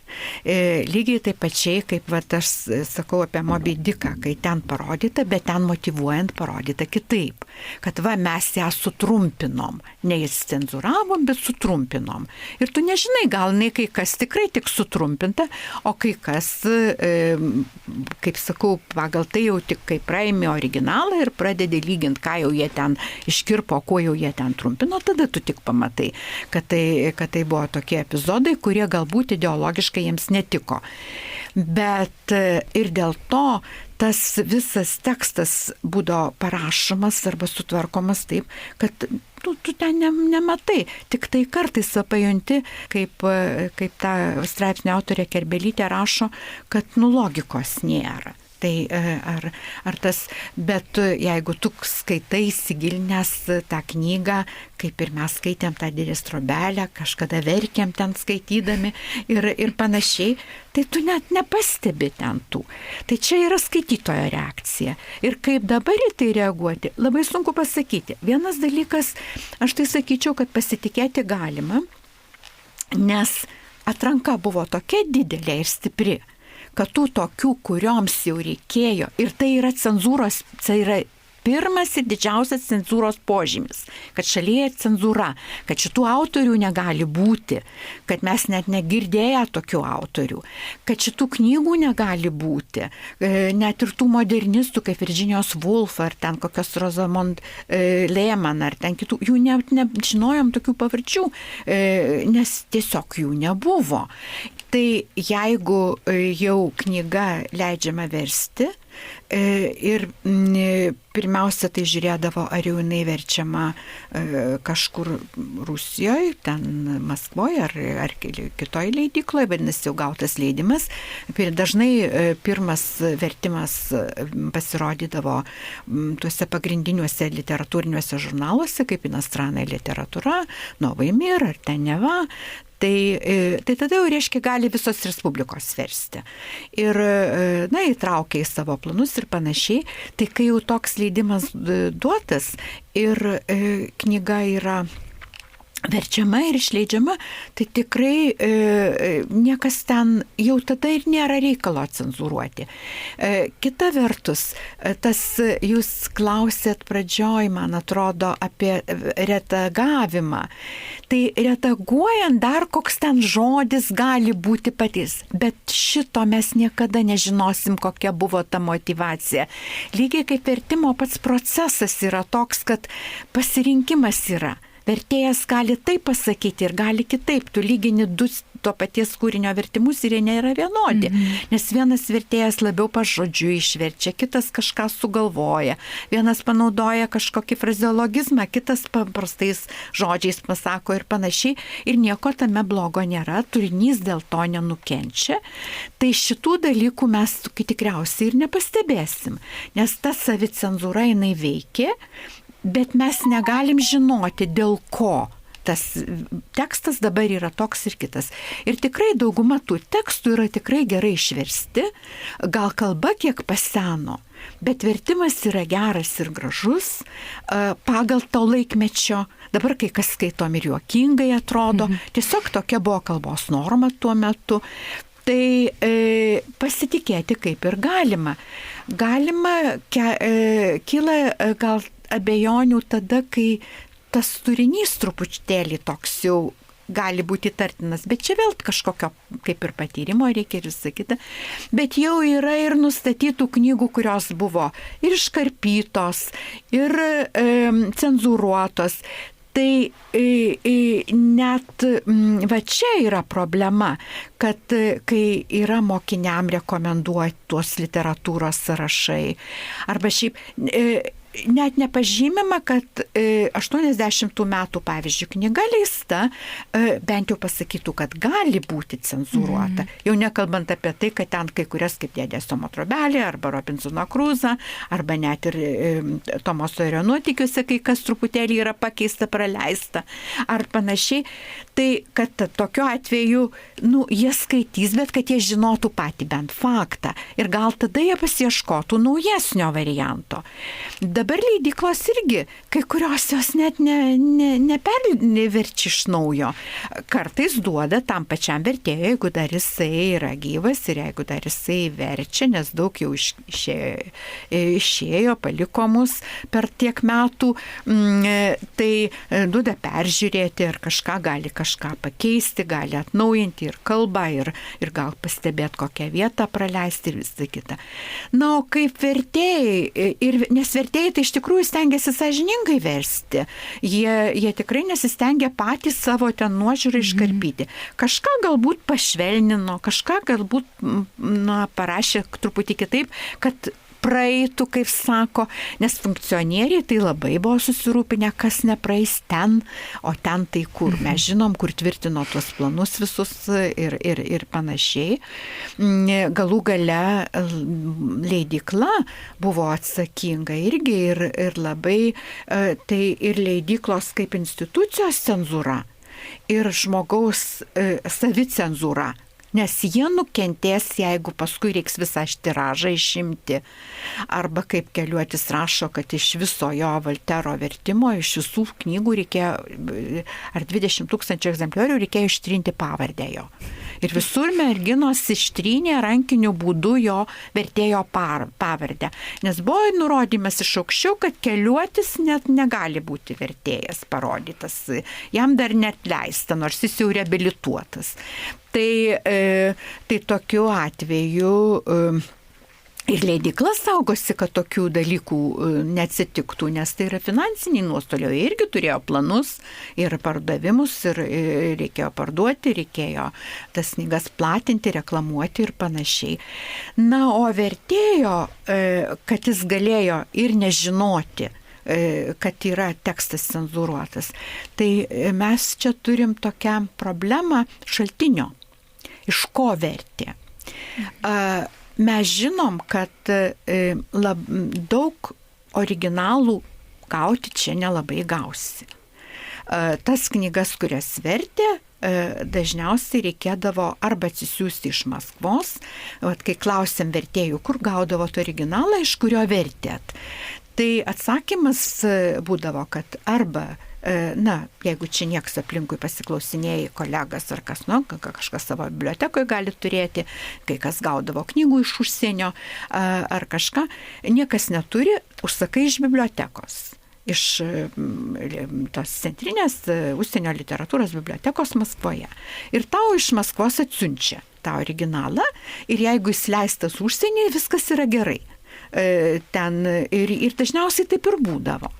Lygiai taip pačiai, kaip aš sakau apie Moby Dicką, kai ten parodyta, bet ten motyvuojant parodyta kitaip. Kad mes ją sutrumpinom, neįcenzūravom, bet sutrumpinom. Ir tu nežinai, gal kai kas tikrai tik sutrumpinta, o kai kas, kaip sakau, pagal tai jau tik kai praimi originalą ir pradedi lyginti, ką jau jie ten iškirpo, kuo jau jie ten trumpino, tada tu tik pamatai, kad tai buvo tokie epizodai, kurie galbūt ideologiškai jiems netiko. Bet ir dėl to tas visas tekstas būdavo parašomas arba sutvarkomas taip, kad tu ten nematai. Tik tai kartais pajunti, kaip ta straipsnio autorė Kerbelytė rašo, kad logikos nėra. Tai ar tas, bet jeigu tu skaitai įsigilinęs tą knygą, kaip ir mes skaitėm tą Dėdės Trobelę, kažkada verkėm ten skaitydami ir panašiai, tai tu net nepastebi ten tų. Tai čia yra skaitytojo reakcija. Ir kaip dabar į tai reaguoti, labai sunku pasakyti. Vienas dalykas, aš tai sakyčiau, kad pasitikėti galima, nes atranka buvo tokia didelė ir stipri, kad tų tokių, kurioms jau reikėjo, ir tai yra cenzūros, tai yra pirmas ir didžiausias cenzūros požymis, kad šalyje cenzūra, kad šitų autorių negali būti, kad mes net negirdėję tokių autorių, kad šitų knygų negali būti, net ir tų modernistų kaip Virginijos Woolf ar ten kokios Rosamond Lehman ar ten kitų, jų net nežinojom tokių pavardžių, nes tiesiog jų nebuvo. Tai jeigu jau knyga leidžiama versti, ir pirmiausia tai žiūrėdavo, ar jau jinai verčiama kažkur Rusijoje, ten Maskvoje ar kitoj leidykloje, vadinasi jau gautas leidimas. Dažnai pirmas vertimas pasirodydavo tuose pagrindiniuose literatūriniuose žurnaluose, kaip Inostranная literatūra, Nový Mír ar Teneva. Tai tada jau reiškia gali visos Respublikos versti. Ir, įtraukia į savo planus ir panašiai. Tai kai jau toks leidimas duotas ir knyga yra verčiama ir išleidžiama, tai tikrai niekas ten jau tada ir nėra reikalo cenzūruoti. Kita vertus, tas jūs klausėt pradžioj, man atrodo, apie redagavimą. Tai redaguojant dar koks ten žodis gali būti patys, bet šito mes niekada nežinosim, kokia buvo ta motyvacija. Lygiai kaip vertimo pats procesas yra toks, kad pasirinkimas yra. Vertėjas gali taip pasakyti ir gali kitaip. Tu lygini du to paties kūrinio vertimus ir jie nėra vienodi. Nes vienas vertėjas labiau pažodžiu išverčia, kitas kažką sugalvoja. Vienas panaudoja kažkokį frazeologizmą, kitas paprastais žodžiais pasako ir panašiai. Ir nieko tame blogo nėra, turinys dėl to nenukenčia. Tai šitų dalykų mes tikriausiai ir nepastebėsim. Nes ta savicenzūra jinai veikia, bet mes negalim žinoti, dėl ko tas tekstas dabar yra toks ir kitas. Ir tikrai dauguma tų tekstų yra tikrai gerai išversti, gal kalba kiek paseno, bet vertimas yra geras ir gražus pagal to laikmečio. Dabar kai kas skaitom ir juokingai atrodo, tiesiog tokia buvo kalbos norma tuo metu. Tai pasitikėti kaip ir galima. Kyla gal abejonių tada, kai tas turinys truputėlį toks jau gali būti tartinas, bet čia vėl kažkokio kaip ir patyrimo reikia ir visą kitą. Bet jau yra ir nustatytų knygų, kurios buvo ir iškarpytos, ir cenzūruotos. Tai net va čia yra problema, kad kai yra mokiniam rekomenduoti tuos literatūros sąrašai, arba šiaip net nepažymima, kad 80 metų, pavyzdžiui, knyga leista, bent jau pasakytų, kad gali būti cenzūruota. Jau nekalbant apie tai, kad ten kai kurias kaip Dėdės Tomo trobelė, arba Robinsono Kruzą, arba net ir Tomo Sojerio nuotykiuose, kai kas truputėlį yra pakeista, praleista, ar panašiai. Tai, kad tokiu atveju, jie skaitys, bet kad jie žinotų patį bent faktą. Ir gal tada jie pasieškotų naujesnio varianto. Dabar leidyklos irgi, kai kurios jos net neperverčia iš naujo. Kartais duoda tam pačiam vertėjui, jeigu dar jisai yra gyvas ir jeigu dar jisai verčia, nes daug jau išėjo, paliko mus per tiek metų, tai duoda peržiūrėti ir gali kažką pakeisti, gali atnaujinti ir kalbą, ir gal pastebėti kokią vietą praleisti ir visą kitą. Na, o kaip vertėjai, nes vertėjai tai iš tikrųjų stengiasi sąžiningai versti. Jie tikrai nesistengia patys savo ten nuožiūrą iškarpyti. Kažką galbūt pašvelnino, kažką galbūt parašė truputį kitaip, kad praeitų, kaip sako, nes funkcionieriai tai labai buvo susirūpinę, kas nepraeis ten, o ten tai kur. Mes žinom, kur tvirtino tuos planus visus ir panašiai. Galų gale leidykla buvo atsakinga irgi ir labai tai ir leidyklos kaip institucijos cenzūra ir žmogaus savicenzūra. Nes jie nukentės, jeigu paskui reiks visą tiražą išimti. Arba kaip Keliuotis rašo, kad iš viso jo Voltero vertimo, iš visų knygų reikėjo, ar 20 000 egzempliorių reikėjo ištrinti pavardę jo. Ir visur merginos ištrynė rankiniu būdu jo vertėjo pavardę. Nes buvo nurodymas iš aukščiau, kad Keliuotis net negali būti vertėjas parodytas. Jam dar net leista, nors jis jau reabilituotas. Tai tokiu atveju Ir leidykla saugosi, kad tokių dalykų neatsitiktų, nes tai yra finansiniai nuostoliai. Jie irgi turėjo planus ir pardavimus, ir reikėjo parduoti, reikėjo tas knygas platinti, reklamuoti ir panašiai. Na, o vertėjo, kad jis galėjo ir nežinoti, kad yra tekstas cenzūruotas. Tai mes čia turim tokią problemą šaltinio, iš ko vertė. Mes žinom, kad daug originalų gauti čia nelabai gausi. Tas knygas, kurias vertė, dažniausiai reikėdavo arba atsisiųsti iš Maskvos, kai klausėm vertėjų, kur gaudavot originalą, iš kurio vertėt. Tai atsakymas būdavo, kad arba jeigu čia nieks aplinkui pasiklausinėjai kolegas ar kas, kažkas savo bibliotekoje gali turėti, kai kas gaudavo knygų iš užsienio ar kažką, niekas neturi, užsakai iš bibliotekos, iš tos centrinės užsienio literatūros bibliotekos Maskvoje. Ir tau iš Maskvos atsiunčia tą originalą ir jeigu jis leistas užsienyje, viskas yra gerai. Ten ir dažniausiai taip ir būdavo.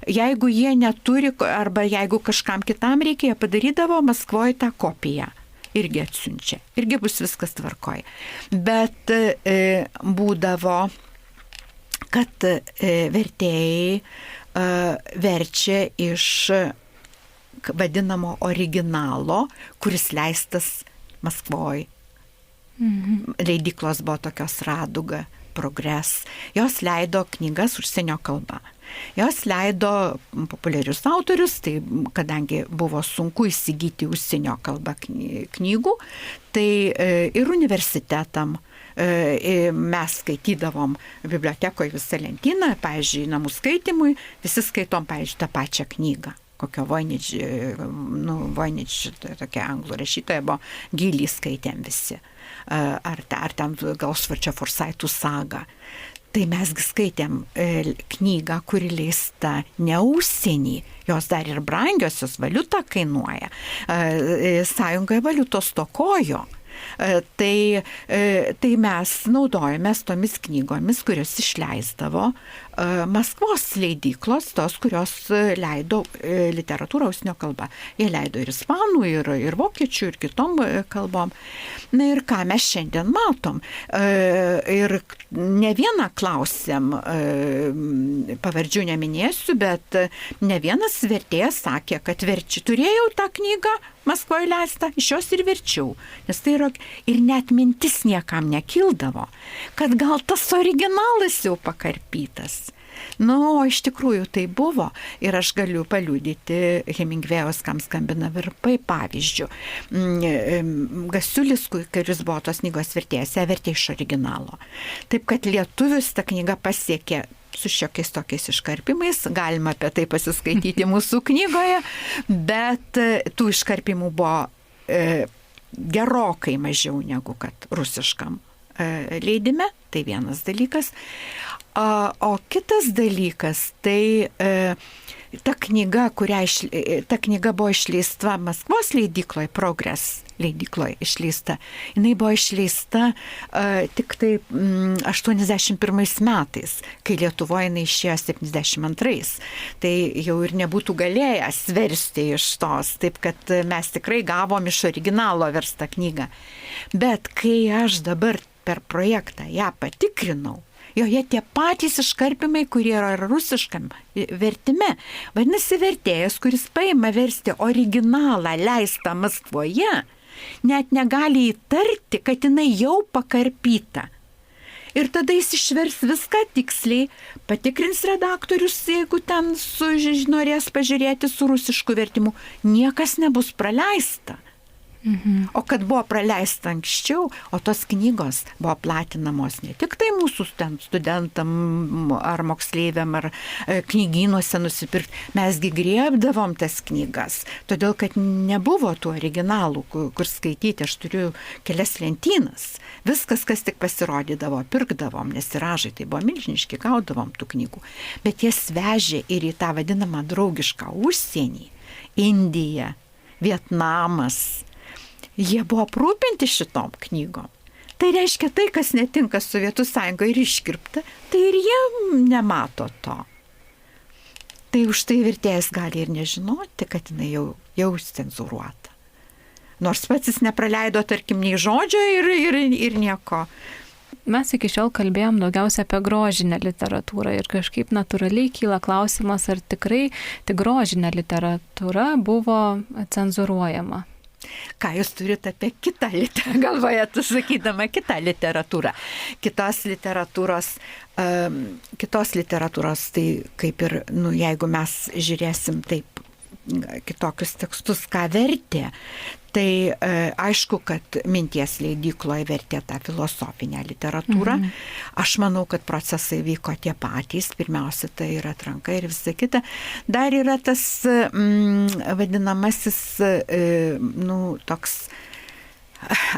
Jeigu jie neturi, arba jeigu kažkam kitam reikia, jie padarydavo Maskvoje tą kopiją. Irgi atsiunčia. Irgi bus viskas tvarkoj. Bet būdavo, kad vertėjai verčia iš vadinamo originalo, kuris leistas Maskvoje. Leidyklos buvo tokios Raduga, Progres. Jos leido knygas užsienio kalba. Jos leido populiarius autorius, tai kadangi buvo sunku įsigyti užsienio kalbą knygų, tai ir universitetam mes skaitydavom bibliotekoje visą lentyną, pavyzdžiui, namų skaitimui, visi skaitom, pavyzdžiui, tą pačią knygą. Kokio Voynich, tokia anglų rašytoja buvo, Gilį skaitėm visi. Ar ten Gausvarčio Forsaitų sagą. Tai mesgi skaitėm knygą, kuri leista ne užsienį, jos dar ir brangiosios, valiuta kainuoja. Sąjungoje valiutos stokojo. Tai mes naudojamės tomis knygomis, kurios išleisdavo Maskvos leidyklos, tos, kurios leido literatūrą užsienio kalba. Jie leido ir ispanų, ir vokiečių, ir kitom kalbom. Na ir ką mes šiandien matom. Ir ne vieną klausėm, pavardžių neminėsiu, bet ne vienas vertėjas sakė, kad turėjau tą knygą Maskvoje leistą, iš jos ir verčiau. Nes tai yra ir net mintis niekam nekildavo, kad gal tas originalas jau pakarpytas. O iš tikrųjų tai buvo. Ir aš galiu paliudyti Hemingvėjaus, kam skambina virpai, pavyzdžių. Gasiulis, kuris buvo tos knygos vertėjas, ją vertė iš originalo. Taip kad lietuvius ta knyga pasiekė su šiokiais tokiais iškarpimais, galima apie tai pasiskaityti mūsų knygoje, bet tų iškarpimų buvo gerokai mažiau negu kad rusiškam leidime, tai vienas dalykas. O kitas dalykas, tai ta knyga buvo išleista Maskvos leidykloje, Progres leidykloje išleista. Jinai buvo išleista tik tai 81 metais, kai Lietuvoje jinai išėjo 72. Tai jau ir nebūtų galėjęs versti iš tos, taip kad mes tikrai gavom iš originalo verstą knygą. Bet kai aš dabar per projektą ją patikrinau, joje tie patys iškarpimai, kurie yra rusiškam vertime. Vadinasi, vertėjas, kuris paima versti originalą leistą Maskvoje, net negali įtarti, kad jinai jau pakarpyta. Ir tada jis išvers viską tiksliai, patikrins redaktorius, jeigu ten norės pažiūrėti su rusišku vertimu, niekas nebus praleista. O kad buvo praleista anksčiau, o tos knygos buvo platinamos ne tik tai mūsų studentam ar moksleiviam ar knygynuose nusipirkti, mesgi griebdavom tas knygas, todėl kad nebuvo tų originalų, kur skaityti. Aš turiu kelias lentynas. Viskas, kas tik pasirodydavo, pirkdavom, nes tiražai tai buvo milžiniški, gaudavom tų knygų. Bet jas vežė ir į tą vadinamą draugišką užsienį, Indija, Vietnamas. Jie buvo aprūpinti šitom knygom. Tai reiškia, tai, kas netinka Sovietų Sąjungoje ir iškirpta, tai ir jie nemato to. Tai už tai vertėjas gali ir nežinoti, kad jinai jau cenzūruota. Nors pats jis nepraleido, tarkim, nei žodžio ir nieko. Mes iki šiol kalbėjom daugiausia apie grožinę literatūrą ir kažkaip natūraliai kyla klausimas, ar tikrai tik grožinė literatūra buvo cenzuruojama. Ką jūs turite apie kitą literatūrą, galvoje, tu sakydama kitą literatūrą. Kitos literatūros, tai kaip ir, jeigu mes žiūrėsim taip kitokius tekstus, ką vertė, tai aišku, kad Minties leidykloje vertė tą filosofinę literatūrą. Aš manau, kad procesai vyko tie patys. Pirmiausia, tai yra atranka ir visa kita. Dar yra tas vadinamasis, toks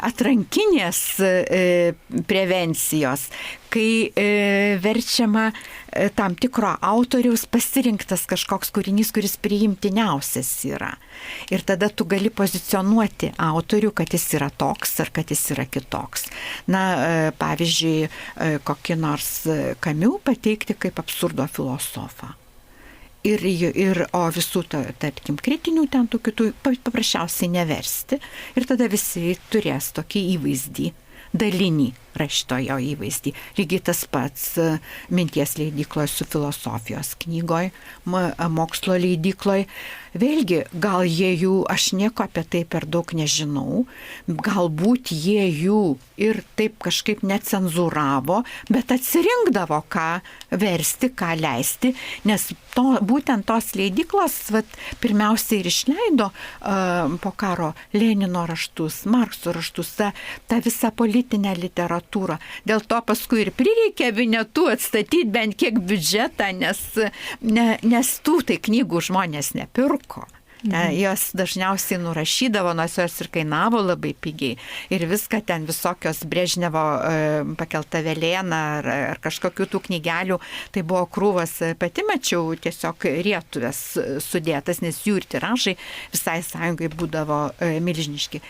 atrankinės prevencijos, kai verčiama tam tikro autoriaus pasirinktas kažkoks kūrinys, kuris priimtiniausias yra. Ir tada tu gali pozicionuoti autorių, kad jis yra toks ar kad jis yra kitoks. Pavyzdžiui, kokį nors Kamiu pateikti kaip absurdo filosofą. O visų, tarkim, kritinių ten tų kitų paprasčiausiai neversti. Ir tada visi turės tokį įvaizdį, dalinį raštojo įvaizdį. Lygiai tas pats Minties leidykloje su filosofijos knygoj, mokslo leidykloje. Vėlgi, gal jie jų, aš nieko apie tai per daug nežinau, galbūt jie jų ir taip kažkaip necenzūravo, bet atsirinkdavo, ką versti, ką leisti, nes būtent tos leidyklos pirmiausiai ir išleido po karo Lenino raštus, Markso raštus, tą visą politinę literatūrą. Dėl to paskui ir prireikė Vinetu atstatyti bent kiek biudžetą, nes tų tai knygų žmonės nepirko. Jos dažniausiai nurašydavo, nors jos ir kainavo labai pigiai. Ir viską ten visokios Brežnevo pakelta velėna ar kažkokių tų knygelių, tai buvo krūvas, pati mačiau, tiesiog rietuvės sudėtas, nes jų ir tiražai visai sąjungai būdavo milžiniški.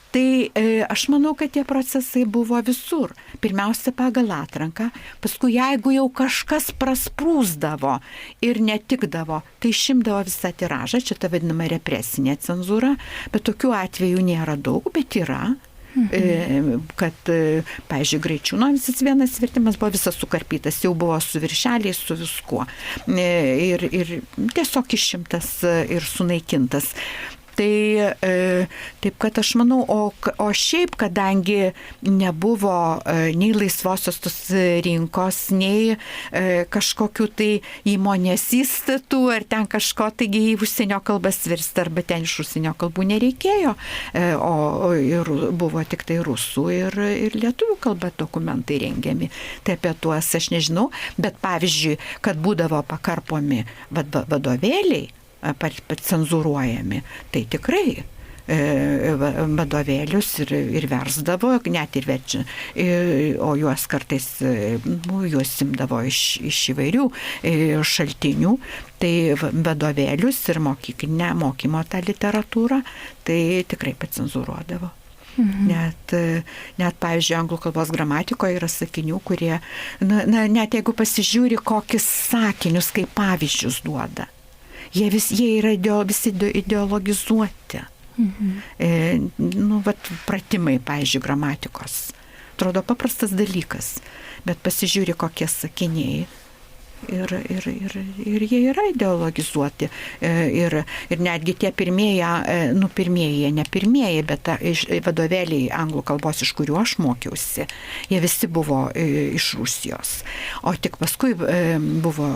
Tai aš manau, kad tie procesai buvo visur. Pirmiausia pagal atranką, paskui jeigu jau kažkas prasprūsdavo ir netikdavo, tai išimdavo visą tiražą, čia ta vadinama represinė cenzūra, bet tokių atvejų nėra daug, bet yra. Kad, pavyzdžiui, Graičiūno visas vienas vertimas buvo visas sukarpytas, jau buvo su viršeliais, su viskuo. Ir tiesiog išimtas ir sunaikintas. Tai taip, kad aš manau, o šiaip, kadangi nebuvo nei laisvosios tos rinkos, nei kažkokių tai įmonės įstatų, ar ten kažko, taigi į užsienio kalbas virsti, arba ten iš užsienio kalbų nereikėjo, o ir buvo tik tai rusų ir lietuvių kalba dokumentai rengiami. Tai apie tuos aš nežinau, bet pavyzdžiui, kad būdavo pakarpomi vadovėliai, cenzūruojami, tai tikrai vadovėlius ir versdavo, net ir verčia, o juos kartais juos imdavo iš įvairių šaltinių, tai vadovėlius ir mokyklinę mokymo tą literatūrą, tai tikrai pacenzūruodavo. Net, pavyzdžiui, anglų kalbos gramatikoje yra sakinių, kurie, net jeigu pasižiūri, kokius sakinius kaip pavyzdžius duoda, jie yra visi ideologizuoti. Pratimai, pavyzdžiui, gramatikos. Atrodo paprastas dalykas, bet pasižiūri, kokie sakiniai. Ir jie yra ideologizuoti. Ir netgi tie pirmieji, ne pirmieji, bet vadovėliai anglų kalbos, iš kurių aš mokiausi, jie visi buvo iš Rusijos. O tik paskui buvo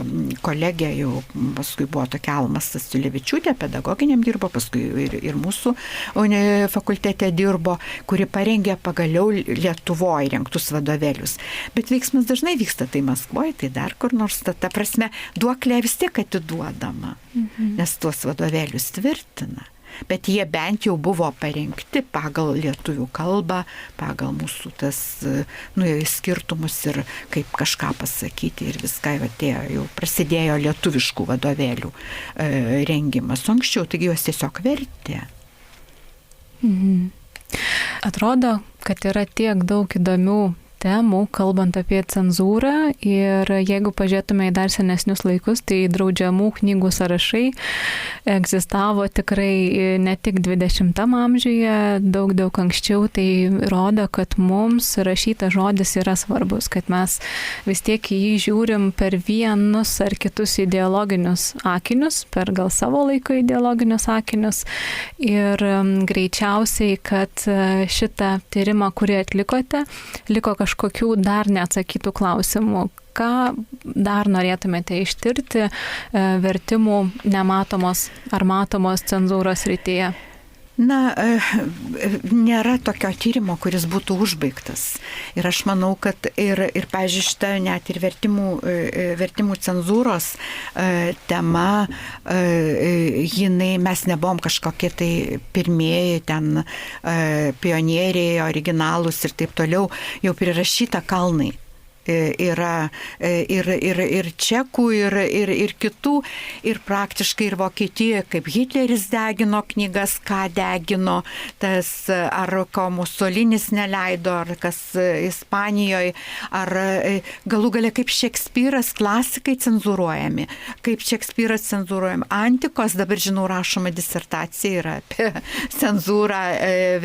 kolegė, jau paskui buvo tokia Alma Stasiulevičiūtė, pedagoginiam dirbo, paskui ir mūsų fakultete dirbo, kuri parengė pagaliau Lietuvoje rengtus vadovėlius. Bet veiksmas dažnai vyksta tai Maskvoje, tai dar kur nors. Ta prasme, duoklė vis tiek atiduodama, nes tuos vadovėlius tvirtina. Bet jie bent jau buvo parengti pagal lietuvių kalbą, pagal mūsų tas skirtumus ir kaip kažką pasakyti ir viską atėjo, jau prasidėjo lietuviškų vadovėlių rengimas. Anksčiau, taigi juos tiesiog vertė. Atrodo, kad yra tiek daug įdomių temų, kalbant apie cenzūrą, ir jeigu pažiūrėtume į dar senesnius laikus, tai draudžiamų knygų sąrašai egzistavo tikrai ne tik 20 amžiuje, daug anksčiau. Tai rodo, kad mums rašytas žodis yra svarbus, kad mes vis tiek į jį žiūrim per vienus ar kitus ideologinius akinius, per gal savo laiko ideologinius akinius, ir greičiausiai, kad šitą tyrimą, kurį atlikote, liko kažkokių dar neatsakytų klausimų. Ką dar norėtumėte ištirti vertimų nematomos ar matomos cenzūros srityje? Na, nėra tokio tyrimo, kuris būtų užbaigtas. Ir aš manau, kad ir pavyzdžiui, šitą net ir vertimų cenzūros tema, mes nebuvom kažkokie tai pirmieji ten pionieriai, originalūs ir taip toliau, jau prirašyta kalnai. Yra ir čekų, ir kitų, ir praktiškai ir Vokietijoje, kaip Hitleris degino knygas, ką degino, tas ar ko Musolinis neleido, ar kas Ispanijoje, ar galų gale kaip Šekspyras, klasikai cenzūruojami, kaip Šekspyras cenzūruojami. Antikos, dabar žinau, rašoma disertacija yra apie cenzūrą,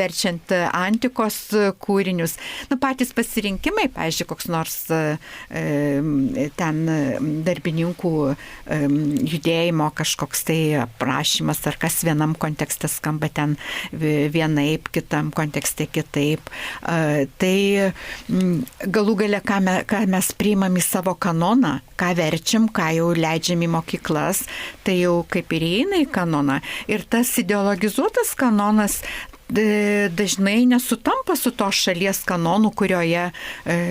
verčiant antikos kūrinius. Patys pasirinkimai, pavyzdžiui, koks nors ten darbininkų judėjimo kažkoks tai aprašymas, ar kas vienam kontekste skamba ten vienaip, kitam kontekste kitaip. Tai galų gale, ką mes priimam į savo kanoną, ką verčiam, ką jau leidžiam į mokyklas, tai jau kaip ir įeina į kanoną. Ir tas ideologizuotas kanonas dažnai nesutampa su tos šalies kanonu, kurioje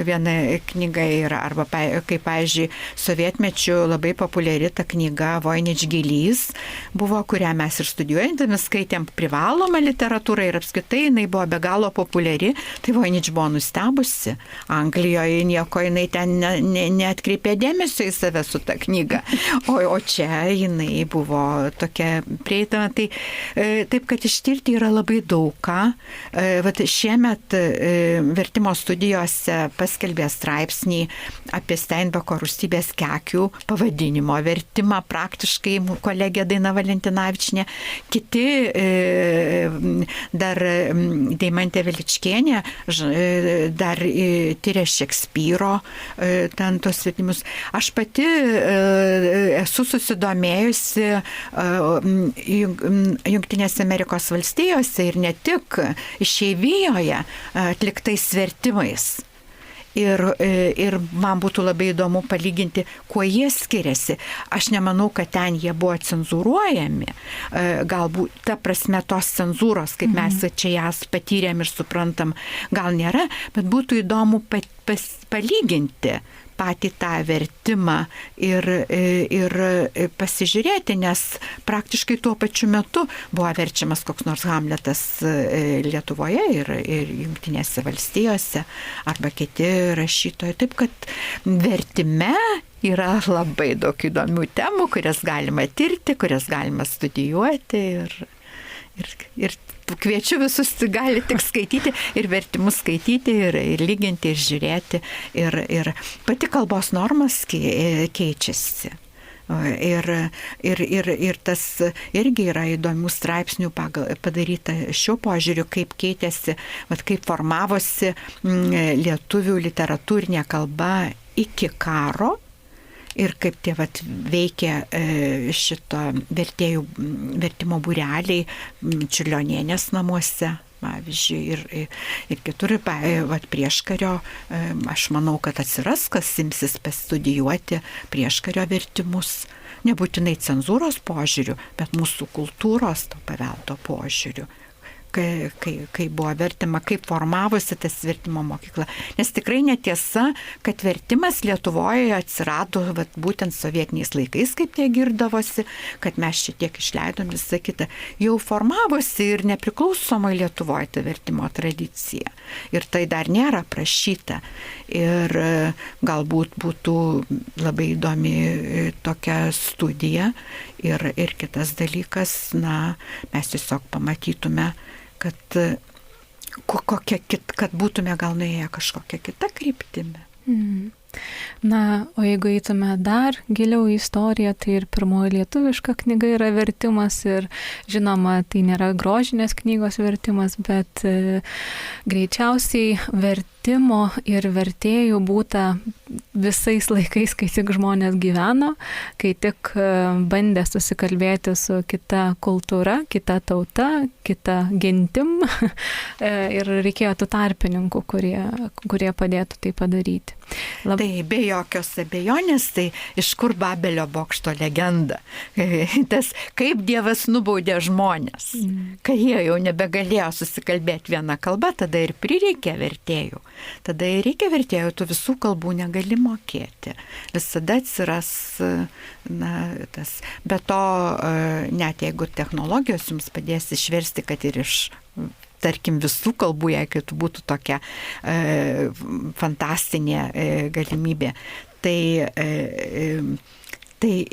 viena knyga yra. Arba kaip, pavyzdžiui, sovietmečiu labai populiari ta knyga Voinič Gilys buvo, kurią mes ir studijuojantami skaitėm privalomą literatūrą ir apskritai jinai buvo be galo populiari. Tai Voinič buvo nustebusi. Anglijoje nieko jinai ten neatkreipė dėmesio į save su ta knyga. O čia jinai buvo tokia prieitama. Tai taip, kad ištirti yra labai daug. Vat šiemet vertimo studijose paskelbė straipsnį apie Steinbeko Rūstybės kekių pavadinimo vertimą, praktiškai kolegė Daina Valentinavičinė. Kiti dar Deimantė Veličkienė dar tyrė Šekspyro ten tos vertimus. Aš pati esu susidomėjusi Jungtinėse Amerikos valstijose ir ne tik išeivijoje atliktais vertimais. Ir man būtų labai įdomu palyginti, kuo jie skiriasi. Aš nemanau, kad ten jie buvo cenzūruojami. Galbūt ta prasme tos cenzūros, kaip mes čia jas patyrėm ir suprantam, gal nėra, bet būtų įdomu palyginti patį tą vertimą ir pasižiūrėti, nes praktiškai tuo pačiu metu buvo verčiamas koks nors Hamletas Lietuvoje ir Jungtinėse valstijose arba kiti rašytojai. Taip kad vertime yra labai daug įdomių temų, kurias galima tirti, kurias galima studijuoti ir kviečiu visus, gali tik skaityti ir vertimus skaityti ir lyginti ir žiūrėti ir pati kalbos normas keičiasi. Ir tas irgi yra įdomių straipsnių padaryta šiuo požiūriu, kaip keitėsi, kaip formavosi lietuvių literatūrinė kalba iki karo. Ir kaip tie veikia šito vertimo būreliai Čiurlionienės namuose, pavyzdžiui, ir kitur, prieškario, aš manau, kad atsiras, kas imsis pastudijuoti prieškario vertimus, nebūtinai cenzūros požiūriu, bet mūsų kultūros to paveldo požiūriu. Kai buvo vertima, kaip formavosi tas vertimo mokykla. Nes tikrai netiesa, kad vertimas Lietuvoje atsirado būtent sovietiniais laikais, kaip tie girdavosi, kad mes šitiek išleidom visą kitą. Jau formavosi ir nepriklausomai Lietuvoje ta vertimo tradicija. Ir tai dar nėra prašyta. Ir galbūt būtų labai įdomi tokia studija. Ir kitas dalykas, mes tiesiog pamatytume, kad kad būtume gal nuėję kažkokią kitą kryptimį. Na, o jeigu eitume dar giliau į istoriją, tai ir pirmoji lietuviška knyga yra vertimas ir žinoma, tai nėra grožinės knygos vertimas, bet greičiausiai vertimo ir vertėjų būta visais laikais, kai tik žmonės gyveno, kai tik bandė susikalbėti su kita kultūra, kita tauta, kita gentim ir reikėjo tų tarpininkų, kurie padėtų tai padaryti. Tai be jokios abejonės, tai iš kur Babelio bokšto legenda. Tas, kaip Dievas nubaudė žmonės, kai jie jau nebegalėjo susikalbėti vieną kalbą, tada ir prireikė vertėjų. Tada ir reikia vertėjų, tu visų kalbų negali mokėti. Visada atsiras, tas. Be to, net jeigu technologijos jums padės išversti, kad ir iš tarkim visų kalbų, jeigu tai būtų tokia fantastinė galimybė, tai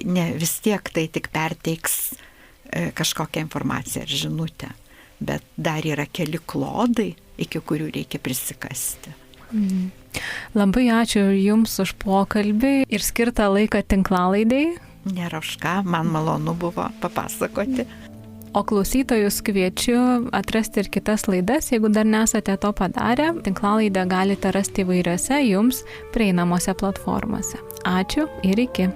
ne, vis tiek tai tik perteiks kažkokią informaciją ar žinutę, bet dar yra keli klodai, iki kurių reikia prisikasti. Labai ačiū Jums už pokalbį ir skirtą laiką tinklalaidai. Nėra už ką, man malonu buvo papasakoti. O klausytojus kviečiu atrasti ir kitas laidas, jeigu dar nesate to padarę. Tinklalaidę galite rasti įvairiose jums prieinamose platformose. Ačiū ir iki.